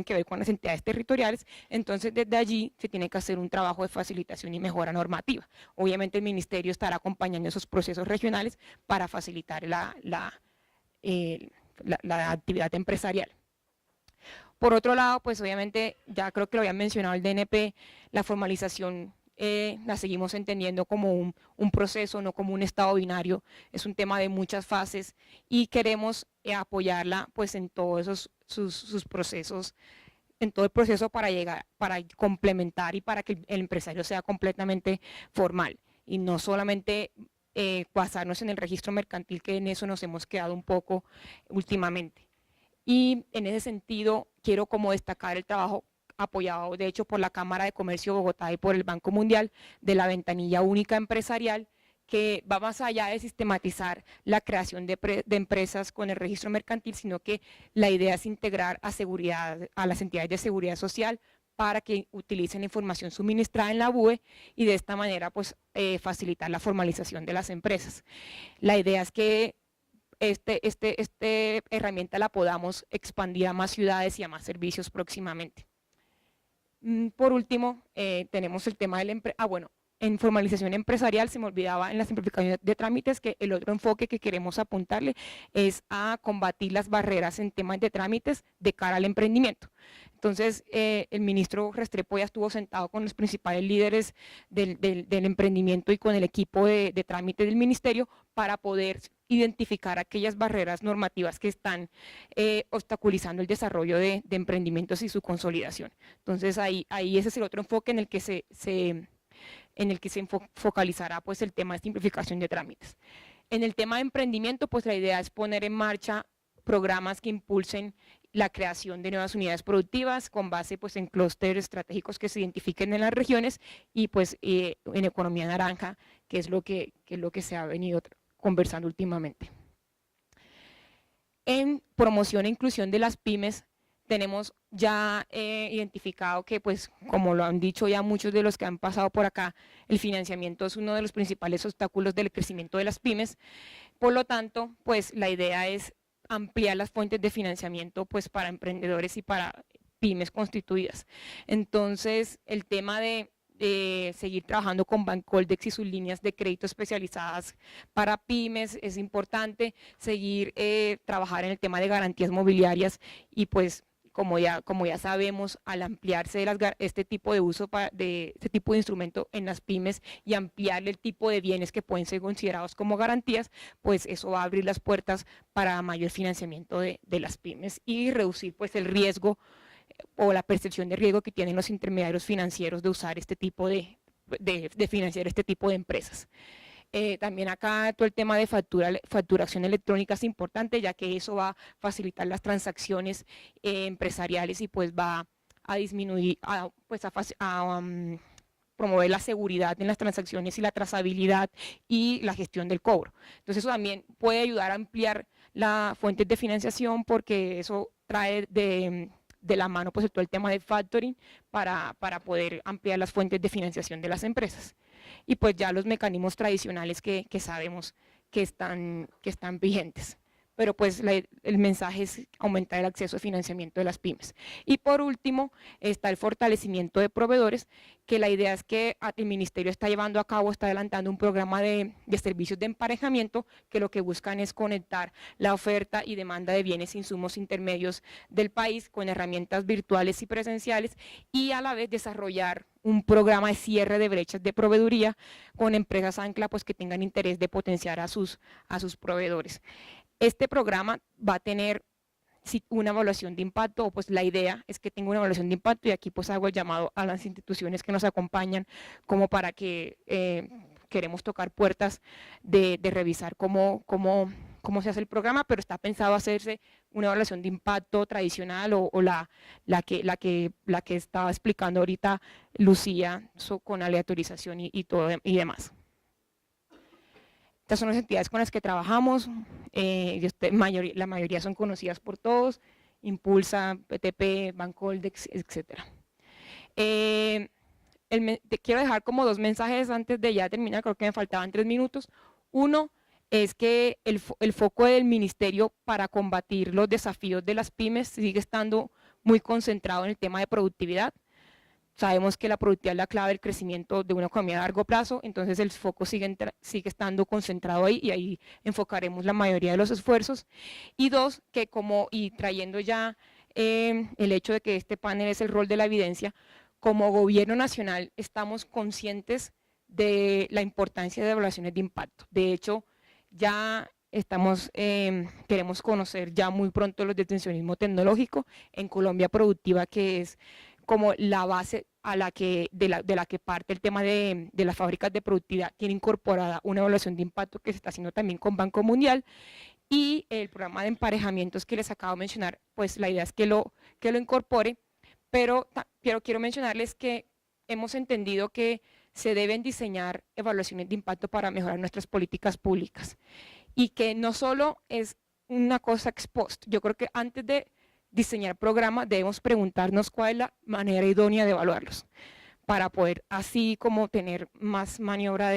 ver con las entidades territoriales, entonces desde allí se tiene que hacer un trabajo de facilitación y mejora normativa. Obviamente el ministerio estará acompañando esos procesos regionales para facilitar la actividad empresarial. Por otro lado, pues obviamente, ya creo que lo había mencionado el DNP, la formalización la seguimos entendiendo como un proceso, no como un estado binario, es un tema de muchas fases y queremos apoyarla pues en todos sus procesos, en todo el proceso para complementar y para que el empresario sea completamente formal y no solamente basarnos en el registro mercantil, que en eso nos hemos quedado un poco últimamente. Y en ese sentido quiero como destacar el trabajo apoyado de hecho por la Cámara de Comercio de Bogotá y por el Banco Mundial de la ventanilla única empresarial, que va más allá de sistematizar la creación de empresas con el registro mercantil, sino que la idea es integrar a las entidades de seguridad social para que utilicen la información suministrada en la BUE y de esta manera pues facilitar la formalización de las empresas. La idea es que esta herramienta la podamos expandir a más ciudades y a más servicios próximamente. Por último, tenemos el tema del en formalización empresarial, se me olvidaba en la simplificación de trámites que el otro enfoque que queremos apuntarle es a combatir las barreras en temas de trámites de cara al emprendimiento. Entonces, el ministro Restrepo ya estuvo sentado con los principales líderes del emprendimiento y con el equipo de trámite del ministerio para poder identificar aquellas barreras normativas que están obstaculizando el desarrollo de emprendimientos y su consolidación. Entonces, ahí ese es el otro enfoque en el que se focalizará pues el tema de simplificación de trámites. En el tema de emprendimiento, pues la idea es poner en marcha programas que impulsen la creación de nuevas unidades productivas con base pues, en clústeres estratégicos que se identifiquen en las regiones y pues, en economía naranja, que es lo que se ha venido conversando últimamente. En promoción e inclusión de las pymes, tenemos ya identificado que, pues, como lo han dicho ya muchos de los que han pasado por acá, el financiamiento es uno de los principales obstáculos del crecimiento de las pymes. Por lo tanto, pues, la idea es ampliar las fuentes de financiamiento pues, para emprendedores y para pymes constituidas. Entonces, el tema de seguir trabajando con Bancoldex y sus líneas de crédito especializadas para pymes es importante, seguir trabajar en el tema de garantías mobiliarias y pues como ya sabemos, al ampliarse este tipo de uso de este tipo de instrumento en las pymes y ampliarle el tipo de bienes que pueden ser considerados como garantías, pues eso va a abrir las puertas para mayor financiamiento de las pymes y reducir pues el riesgo o la percepción de riesgo que tienen los intermediarios financieros de usar este tipo de financiar este tipo de empresas. También acá todo el tema de facturación electrónica es importante, ya que eso va a facilitar las transacciones empresariales y pues va a disminuir, promover la seguridad en las transacciones y la trazabilidad y la gestión del cobro. Entonces eso también puede ayudar a ampliar las fuentes de financiación porque eso trae de la mano pues todo el tema de factoring para poder ampliar las fuentes de financiación de las empresas. Y pues ya los mecanismos tradicionales que sabemos que están vigentes. Pero pues el mensaje es aumentar el acceso a financiamiento de las pymes. Y por último está el fortalecimiento de proveedores, que la idea es que el Ministerio está llevando a cabo, está adelantando un programa de servicios de emparejamiento que lo que buscan es conectar la oferta y demanda de bienes e insumos intermedios del país con herramientas virtuales y presenciales y a la vez desarrollar un programa de cierre de brechas de proveeduría con empresas ancla pues, que tengan interés de potenciar a sus proveedores. Este programa va a tener una evaluación de impacto, o pues la idea es que tenga una evaluación de impacto y aquí pues hago el llamado a las instituciones que nos acompañan como para que queremos tocar puertas de revisar cómo se hace el programa, pero está pensado hacerse una evaluación de impacto tradicional o la que estaba explicando ahorita Lucía con aleatorización y todo y demás. Estas son las entidades con las que trabajamos, la mayoría son conocidas por todos, Impulsa, PTP, Bancoldex, etc. Quiero dejar como dos mensajes antes de ya terminar, creo que me faltaban 3 minutos. Uno es que el foco del ministerio para combatir los desafíos de las pymes sigue estando muy concentrado en el tema de productividad. Sabemos que la productividad es la clave del crecimiento de una economía a largo plazo, entonces el foco sigue estando concentrado ahí y ahí enfocaremos la mayoría de los esfuerzos. Y dos, y trayendo ya el hecho de que este panel es el rol de la evidencia, como gobierno nacional estamos conscientes de la importancia de evaluaciones de impacto. De hecho, ya queremos conocer ya muy pronto los detencionismo tecnológico en Colombia Productiva, que es como la base de la que parte el tema de las fábricas de productividad, tiene incorporada una evaluación de impacto que se está haciendo también con Banco Mundial y el programa de emparejamientos que les acabo de mencionar, pues la idea es que lo incorpore, pero quiero mencionarles que hemos entendido que se deben diseñar evaluaciones de impacto para mejorar nuestras políticas públicas y que no solo es una cosa ex post, yo creo que antes de diseñar programas debemos preguntarnos cuál es la manera idónea de evaluarlos para poder así como tener más maniobra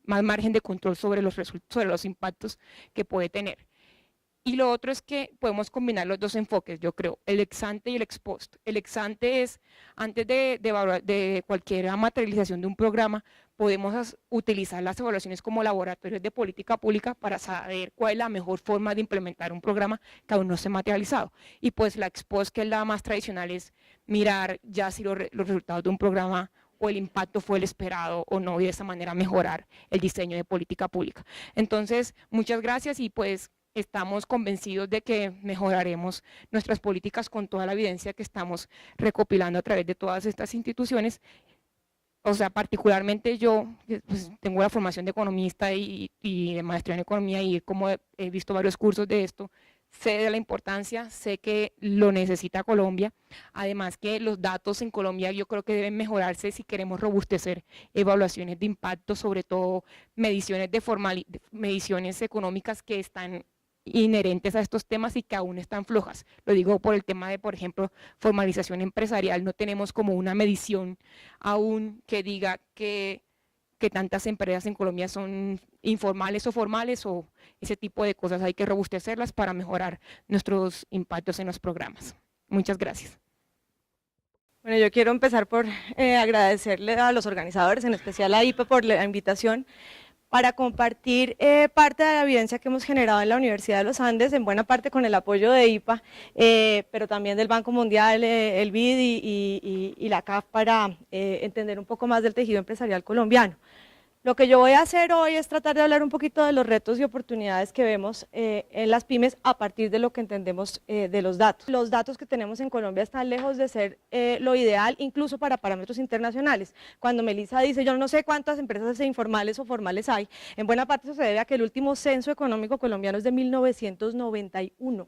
más margen de control sobre los impactos que puede tener. Y lo otro es que podemos combinar los dos enfoques, yo creo, el ex ante y el ex post. El ex ante es, antes de cualquier materialización de un programa, podemos utilizar las evaluaciones como laboratorios de política pública para saber cuál es la mejor forma de implementar un programa que aún no se ha materializado. Y pues la ex post, que es la más tradicional, es mirar ya si los resultados de un programa o el impacto fue el esperado o no, y de esa manera mejorar el diseño de política pública. Entonces, muchas gracias y pues estamos convencidos de que mejoraremos nuestras políticas con toda la evidencia que estamos recopilando a través de todas estas instituciones. O sea, particularmente yo pues, tengo la formación de economista y de maestría en economía y como he visto varios cursos de esto, sé de la importancia, sé que lo necesita Colombia, además que los datos en Colombia yo creo que deben mejorarse si queremos robustecer evaluaciones de impacto, sobre todo mediciones mediciones económicas que están inherentes a estos temas y que aún están flojas. Lo digo por el tema de, por ejemplo, formalización empresarial, no tenemos como una medición aún que diga que tantas empresas en Colombia son informales o formales o ese tipo de cosas. Hay que robustecerlas para mejorar nuestros impactos en los programas. Muchas gracias. Bueno, yo quiero empezar por agradecerle a los organizadores, en especial a IPA, por la invitación para compartir parte de la evidencia que hemos generado en la Universidad de los Andes, en buena parte con el apoyo de IPA, pero también del Banco Mundial, el BID y la CAF para entender un poco más del tejido empresarial colombiano. Lo que yo voy a hacer hoy es tratar de hablar un poquito de los retos y oportunidades que vemos en las pymes a partir de lo que entendemos de los datos. Los datos que tenemos en Colombia están lejos de ser lo ideal, incluso para parámetros internacionales. Cuando Melissa dice, yo no sé cuántas empresas informales o formales hay, en buena parte eso se debe a que el último censo económico colombiano es de 1991,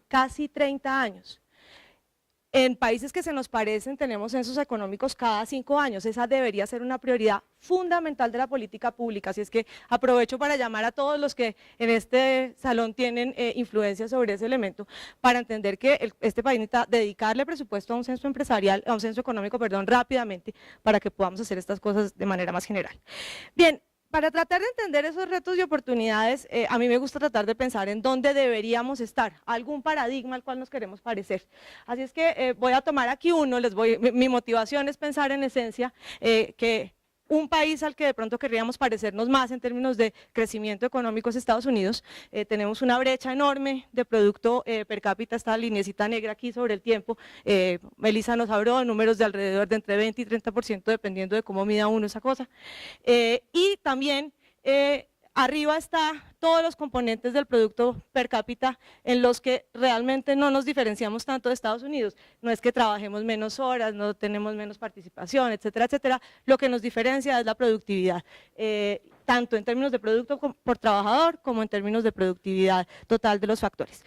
casi 30 años. En países que se nos parecen tenemos censos económicos cada 5 años, esa debería ser una prioridad fundamental de la política pública, así es que aprovecho para llamar a todos los que en este salón tienen influencia sobre ese elemento, para entender que este país necesita dedicarle presupuesto a un censo empresarial, a un censo económico, perdón, rápidamente, para que podamos hacer estas cosas de manera más general. Bien. Para tratar de entender esos retos y oportunidades, a mí me gusta tratar de pensar en dónde deberíamos estar, algún paradigma al cual nos queremos parecer. Así es que voy a tomar aquí uno, mi motivación es pensar en esencia que un país al que de pronto querríamos parecernos más en términos de crecimiento económico es Estados Unidos. Tenemos una brecha enorme de producto per cápita, esta lineecita negra aquí sobre el tiempo. Melissa nos habló de números de alrededor de entre 20 y 30% dependiendo de cómo mida uno esa cosa. Y también arriba está todos los componentes del producto per cápita en los que realmente no nos diferenciamos tanto de Estados Unidos. No es que trabajemos menos horas, no tenemos menos participación, etcétera, etcétera. Lo que nos diferencia es la productividad, tanto en términos de producto por trabajador como en términos de productividad total de los factores.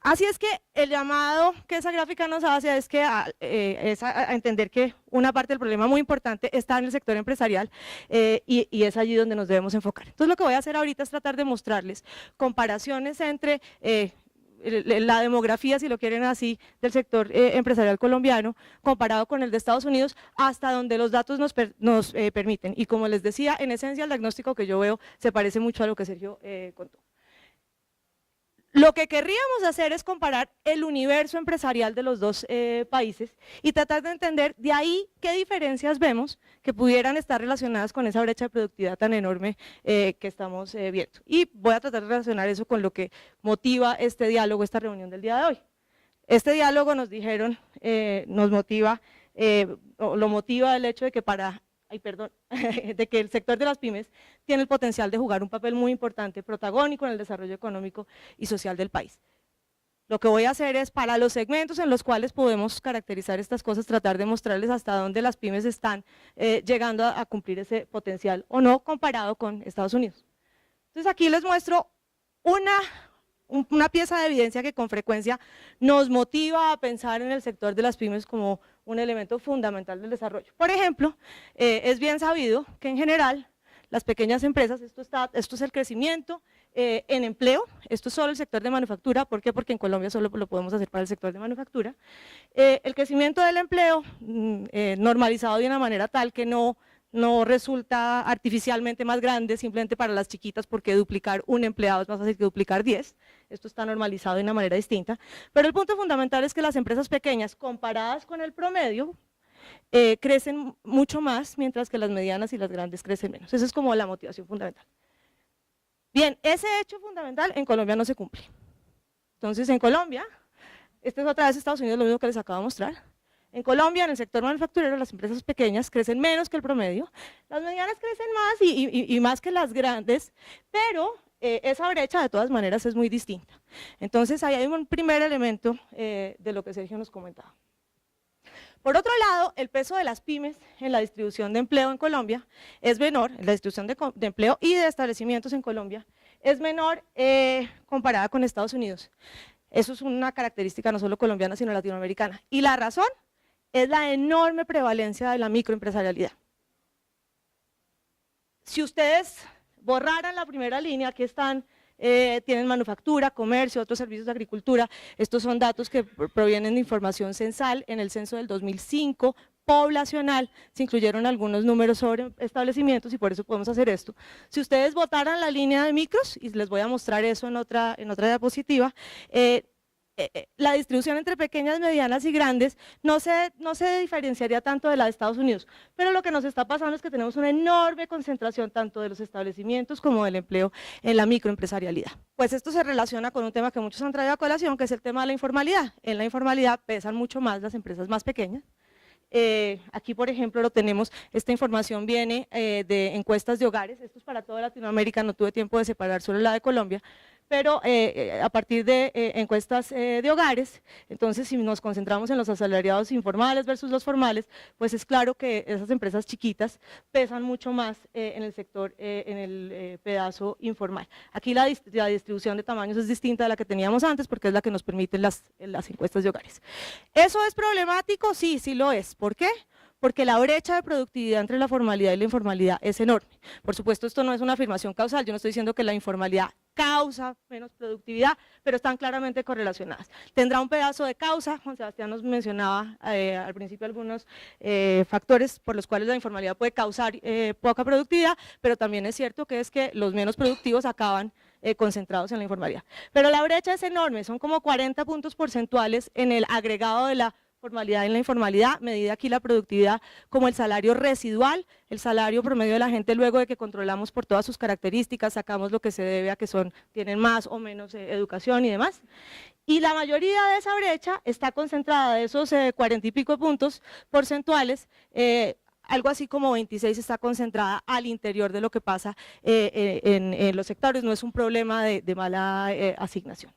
Así es que el llamado que esa gráfica nos hace es que es a entender que una parte del problema muy importante está en el sector empresarial y es allí donde nos debemos enfocar. Entonces lo que voy a hacer ahorita es tratar de mostrarles comparaciones entre la demografía, si lo quieren así, del sector empresarial colombiano comparado con el de Estados Unidos, hasta donde los datos nos permiten. Y como les decía, en esencia el diagnóstico que yo veo se parece mucho a lo que Sergio contó. Lo que querríamos hacer es comparar el universo empresarial de los dos países y tratar de entender de ahí qué diferencias vemos que pudieran estar relacionadas con esa brecha de productividad tan enorme que estamos viendo. Y voy a tratar de relacionar eso con lo que motiva este diálogo, esta reunión del día de hoy. Este diálogo nos dijeron, nos motiva, lo motiva el hecho de que de que el sector de las pymes tiene el potencial de jugar un papel muy importante, protagónico en el desarrollo económico y social del país. Lo que voy a hacer es, para los segmentos en los cuales podemos caracterizar estas cosas, tratar de mostrarles hasta dónde las pymes están llegando a cumplir ese potencial o no, comparado con Estados Unidos. Entonces aquí les muestro una pieza de evidencia que con frecuencia nos motiva a pensar en el sector de las pymes como un elemento fundamental del desarrollo. Por ejemplo, es bien sabido que en general las pequeñas empresas, esto es el crecimiento en empleo, esto es solo el sector de manufactura. ¿Por qué? Porque en Colombia solo lo podemos hacer para el sector de manufactura. El crecimiento del empleo normalizado de una manera tal que no resulta artificialmente más grande simplemente para las chiquitas, porque duplicar un empleado es más fácil que duplicar 10, esto está normalizado de una manera distinta, pero el punto fundamental es que las empresas pequeñas comparadas con el promedio crecen mucho más, mientras que las medianas y las grandes crecen menos. Esa es como la motivación fundamental. Bien, ese hecho fundamental en Colombia no se cumple. Entonces en Colombia, esta es otra vez Estados Unidos, lo mismo que les acabo de mostrar. En Colombia, en el sector manufacturero, las empresas pequeñas crecen menos que el promedio, las medianas crecen más y más que las grandes, pero esa brecha de todas maneras es muy distinta. Entonces ahí hay un primer elemento de lo que Sergio nos comentaba. Por otro lado, el peso de las pymes en la distribución de empleo en Colombia es menor, en la distribución de empleo y de establecimientos en Colombia es menor comparada con Estados Unidos. Eso es una característica no solo colombiana, sino latinoamericana. Y la razón es la enorme prevalencia de la microempresarialidad. Si ustedes borraran la primera línea, aquí están, tienen manufactura, comercio, otros servicios de agricultura. Estos son datos que provienen de información censal en el censo del 2005, poblacional, se incluyeron algunos números sobre establecimientos y por eso podemos hacer esto. Si ustedes votaran la línea de micros, y les voy a mostrar eso en otra diapositiva, la distribución entre pequeñas, medianas y grandes no se diferenciaría tanto de la de Estados Unidos, pero lo que nos está pasando es que tenemos una enorme concentración tanto de los establecimientos como del empleo en la microempresarialidad. Pues esto se relaciona con un tema que muchos han traído a colación, que es el tema de la informalidad. En la informalidad pesan mucho más las empresas más pequeñas. Aquí, por ejemplo, lo tenemos, esta información viene de encuestas de hogares, esto es para toda Latinoamérica, no tuve tiempo de separar solo la de Colombia, pero a partir de encuestas de hogares, entonces si nos concentramos en los asalariados informales versus los formales, pues es claro que esas empresas chiquitas pesan mucho más en el sector, en el pedazo informal. Aquí la distribución de tamaños es distinta a la que teníamos antes porque es la que nos permiten las encuestas de hogares. ¿Eso es problemático? Sí, sí lo es. ¿Por qué? Porque la brecha de productividad entre la formalidad y la informalidad es enorme. Por supuesto, esto no es una afirmación causal, yo no estoy diciendo que la informalidad causa menos productividad, pero están claramente correlacionadas. Tendrá un pedazo de causa, Juan Sebastián nos mencionaba al principio algunos factores por los cuales la informalidad puede causar poca productividad, pero también es cierto que es que los menos productivos acaban concentrados en la informalidad. Pero la brecha es enorme, son como 40 puntos porcentuales en el agregado de la formalidad en la informalidad, medida aquí la productividad como el salario residual, el salario promedio de la gente luego de que controlamos por todas sus características, sacamos lo que se debe a que tienen más o menos educación y demás. Y la mayoría de esa brecha está concentrada de esos 40 y pico puntos porcentuales, algo así como 26 está concentrada al interior de lo que pasa en los sectores, no es un problema de mala asignación.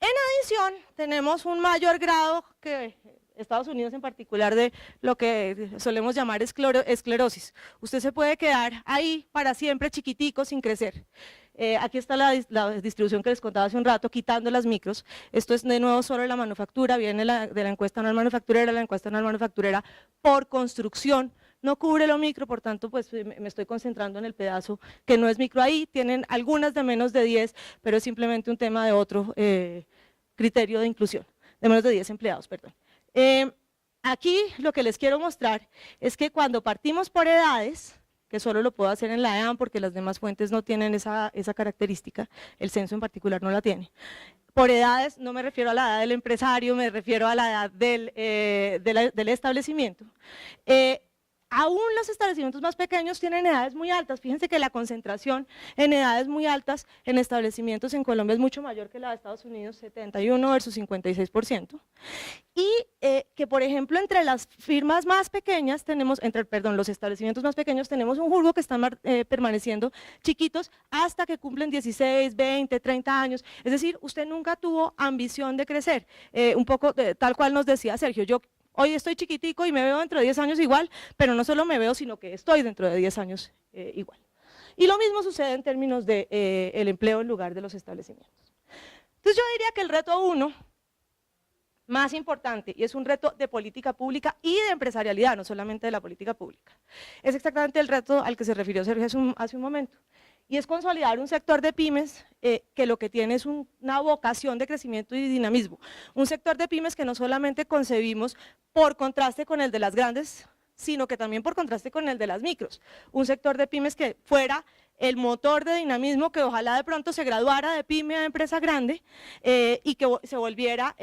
En adición, tenemos un mayor grado que Estados Unidos en particular de lo que solemos llamar esclerosis. Usted se puede quedar ahí para siempre chiquitico sin crecer. Aquí está la distribución que les contaba hace un rato, quitando las micros. Esto es de nuevo solo la manufactura, viene de la encuesta anual manufacturera, la encuesta anual manufacturera por construcción. No cubre lo micro, por tanto, pues me estoy concentrando en el pedazo que no es micro ahí. Tienen algunas de menos de 10, pero es simplemente un tema de otro criterio de inclusión, de menos de 10 empleados, perdón. Aquí lo que les quiero mostrar es que cuando partimos por edades, que solo lo puedo hacer en la EAN porque las demás fuentes no tienen esa característica, el censo en particular no la tiene. Por edades no me refiero a la edad del empresario, me refiero a la edad del establecimiento. Aún los establecimientos más pequeños tienen edades muy altas. Fíjense que la concentración en edades muy altas en establecimientos en Colombia es mucho mayor que la de Estados Unidos, 71 versus 56%. Y que, por ejemplo, entre las firmas más pequeñas tenemos, los establecimientos más pequeños tenemos un jurgo que están permaneciendo chiquitos hasta que cumplen 16, 20, 30 años. Es decir, usted nunca tuvo ambición de crecer. Un poco tal cual nos decía Sergio, yo hoy estoy chiquitico y me veo dentro de 10 años igual, pero no solo me veo, sino que estoy dentro de 10 años igual. Y lo mismo sucede en términos de el empleo en lugar de los establecimientos. Entonces yo diría que el reto 1, más importante, y es un reto de política pública y de empresarialidad, no solamente de la política pública, es exactamente el reto al que se refirió Sergio hace un momento. Y es consolidar un sector de pymes que lo que tiene es una vocación de crecimiento y dinamismo. Un sector de pymes que no solamente concebimos por contraste con el de las grandes, sino que también por contraste con el de las micros. Un sector de pymes que fuera el motor de dinamismo, que ojalá de pronto se graduara de pyme a empresa grande y que se volviera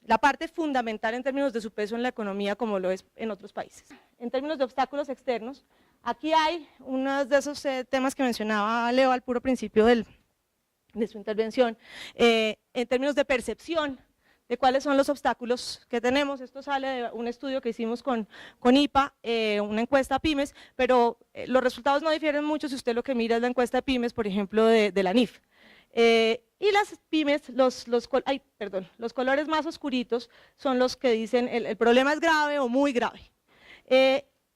la parte fundamental en términos de su peso en la economía como lo es en otros países. En términos de obstáculos externos, aquí hay uno de esos temas que mencionaba Leo al puro principio de su intervención, en términos de percepción de cuáles son los obstáculos que tenemos. Esto sale de un estudio que hicimos con IPA, una encuesta a pymes, pero los resultados no difieren mucho si usted lo que mira es la encuesta de pymes, por ejemplo, de la NIF. Y las pymes, los colores más oscuritos son los que dicen el problema es grave o muy grave.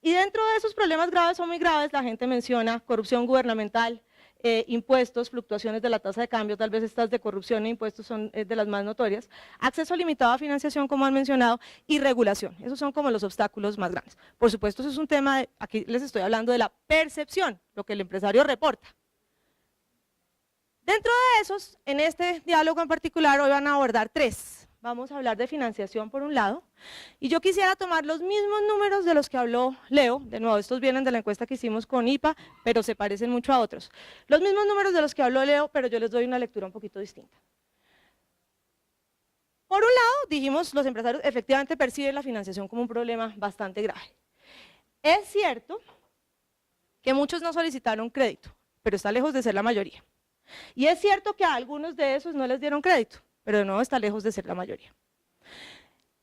Y dentro de esos problemas graves o muy graves, la gente menciona corrupción gubernamental, impuestos, fluctuaciones de la tasa de cambio, tal vez estas de corrupción e impuestos son de las más notorias, acceso limitado a financiación, como han mencionado, y regulación. Esos son como los obstáculos más grandes. Por supuesto, eso es un tema, aquí les estoy hablando de la percepción, lo que el empresario reporta. Dentro de esos, en este diálogo en particular, hoy van a abordar 3. Vamos a hablar de financiación por un lado, y yo quisiera tomar los mismos números de los que habló Leo. De nuevo, estos vienen de la encuesta que hicimos con IPA, pero se parecen mucho a otros. Los mismos números de los que habló Leo, pero yo les doy una lectura un poquito distinta. Por un lado, dijimos, los empresarios efectivamente perciben la financiación como un problema bastante grave. Es cierto que muchos no solicitaron crédito, pero está lejos de ser la mayoría. Y es cierto que a algunos de esos no les dieron crédito, pero de nuevo está lejos de ser la mayoría.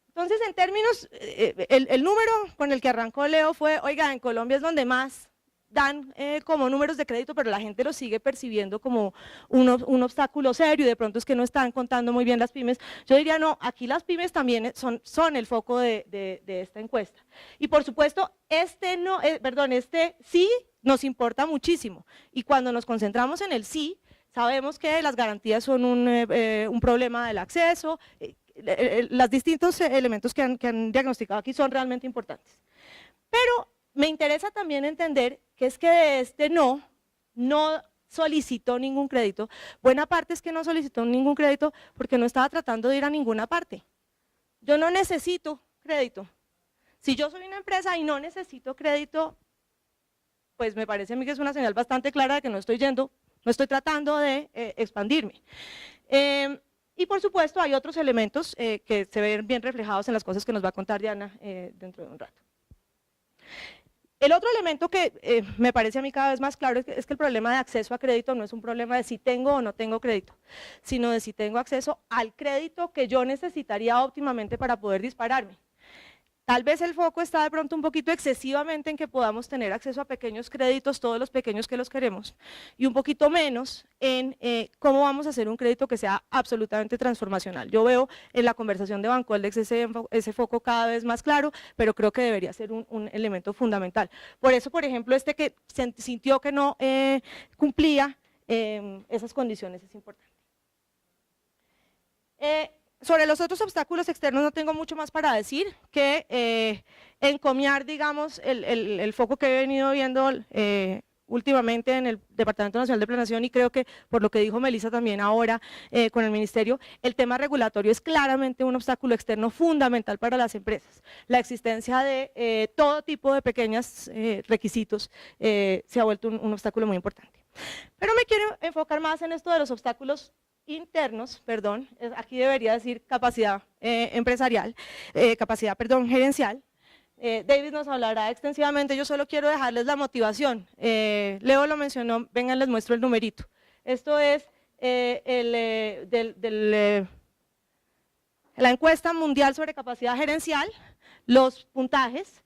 Entonces, en términos, el número con el que arrancó Leo fue, oiga, en Colombia es donde más dan como números de crédito, pero la gente lo sigue percibiendo como un obstáculo serio, y de pronto es que no están contando muy bien las pymes. Yo diría, no, aquí las pymes también son el foco de esta encuesta. Y por supuesto, este sí nos importa muchísimo, y cuando nos concentramos en el sí, sabemos que las garantías son un problema del acceso, los distintos elementos que han diagnosticado aquí son realmente importantes. Pero me interesa también entender que es que de este no solicitó ningún crédito. Buena parte es que no solicitó ningún crédito porque no estaba tratando de ir a ninguna parte. Yo no necesito crédito. Si yo soy una empresa y no necesito crédito, pues me parece a mí que es una señal bastante clara de que no estoy tratando de expandirme. Y por supuesto hay otros elementos que se ven bien reflejados en las cosas que nos va a contar Diana dentro de un rato. El otro elemento que me parece a mí cada vez más claro es que el problema de acceso a crédito no es un problema de si tengo o no tengo crédito, sino de si tengo acceso al crédito que yo necesitaría óptimamente para poder dispararme. Tal vez el foco está de pronto un poquito excesivamente en que podamos tener acceso a pequeños créditos, todos los pequeños que los queremos, y un poquito menos en cómo vamos a hacer un crédito que sea absolutamente transformacional. Yo veo en la conversación de Bancoldex ese foco cada vez más claro, pero creo que debería ser un elemento fundamental. Por eso, por ejemplo, este que sintió que no cumplía esas condiciones es importante. Sobre los otros obstáculos externos no tengo mucho más para decir que encomiar, digamos, el foco que he venido viendo últimamente en el Departamento Nacional de Planeación, y creo que por lo que dijo Melissa también ahora con el Ministerio, el tema regulatorio es claramente un obstáculo externo fundamental para las empresas. La existencia de todo tipo de pequeños requisitos se ha vuelto un obstáculo muy importante. Pero me quiero enfocar más en esto de los obstáculos internos, perdón, aquí debería decir capacidad gerencial. David nos hablará extensivamente, yo solo quiero dejarles la motivación. Leo lo mencionó, vengan, les muestro el numerito. Esto es la encuesta mundial sobre capacidad gerencial, los puntajes.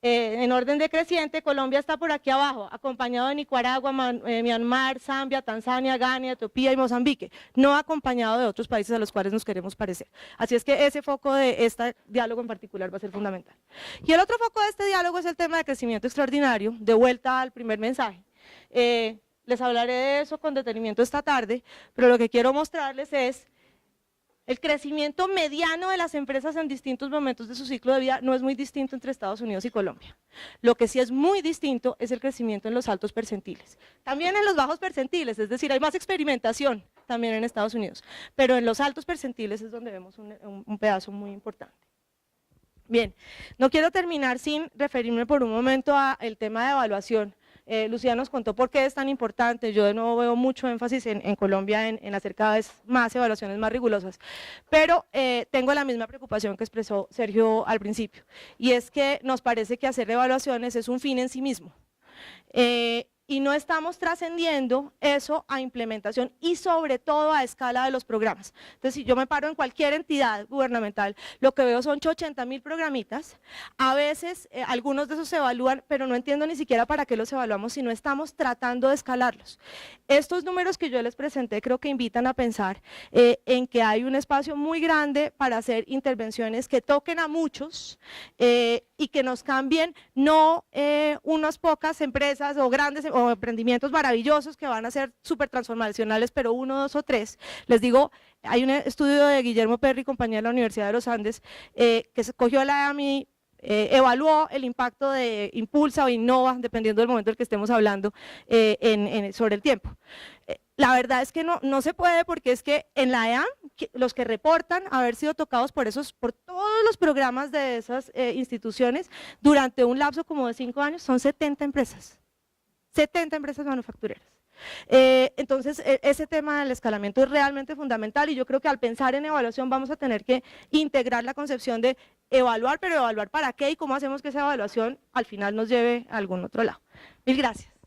En orden decreciente, Colombia está por aquí abajo, acompañado de Nicaragua, Myanmar, Zambia, Tanzania, Ghana, Etiopía y Mozambique, no acompañado de otros países a los cuales nos queremos parecer. Así es que ese foco de este diálogo en particular va a ser fundamental. Y el otro foco de este diálogo es el tema de crecimiento extraordinario, de vuelta al primer mensaje. Les hablaré de eso con detenimiento esta tarde, pero lo que quiero mostrarles es el crecimiento mediano de las empresas en distintos momentos de su ciclo de vida no es muy distinto entre Estados Unidos y Colombia. Lo que sí es muy distinto es el crecimiento en los altos percentiles. También en los bajos percentiles, es decir, hay más experimentación también en Estados Unidos, pero en los altos percentiles es donde vemos un pedazo muy importante. Bien, no quiero terminar sin referirme por un momento al tema de evaluación. Lucía nos contó por qué es tan importante. Yo de nuevo veo mucho énfasis en Colombia en hacer cada vez más evaluaciones más rigurosas, pero tengo la misma preocupación que expresó Sergio al principio, y es que nos parece que hacer evaluaciones es un fin en sí mismo. y no estamos trascendiendo eso a implementación y sobre todo a escala de los programas. Entonces, si yo me paro en cualquier entidad gubernamental, lo que veo son 80.000 programitas, a veces algunos de esos se evalúan, pero no entiendo ni siquiera para qué los evaluamos si no estamos tratando de escalarlos. Estos números que yo les presenté creo que invitan a pensar en que hay un espacio muy grande para hacer intervenciones que toquen a muchos y que nos cambien no unas pocas empresas o grandes o emprendimientos maravillosos que van a ser súper transformacionales, pero 1, 2 o 3. Les digo, hay un estudio de Guillermo Perry, compañía de la Universidad de los Andes, que se cogió la AMI, evaluó el impacto de Impulsa o Innova, dependiendo del momento del que estemos hablando, sobre el tiempo. La verdad es que no se puede, porque es que en la EAM, los que reportan haber sido tocados por todos los programas de esas instituciones durante un lapso como de 5 años son 70 empresas. 70 empresas manufactureras. Entonces, ese tema del escalamiento es realmente fundamental y yo creo que al pensar en evaluación vamos a tener que integrar la concepción de evaluar, pero evaluar para qué y cómo hacemos que esa evaluación al final nos lleve a algún otro lado. Mil gracias.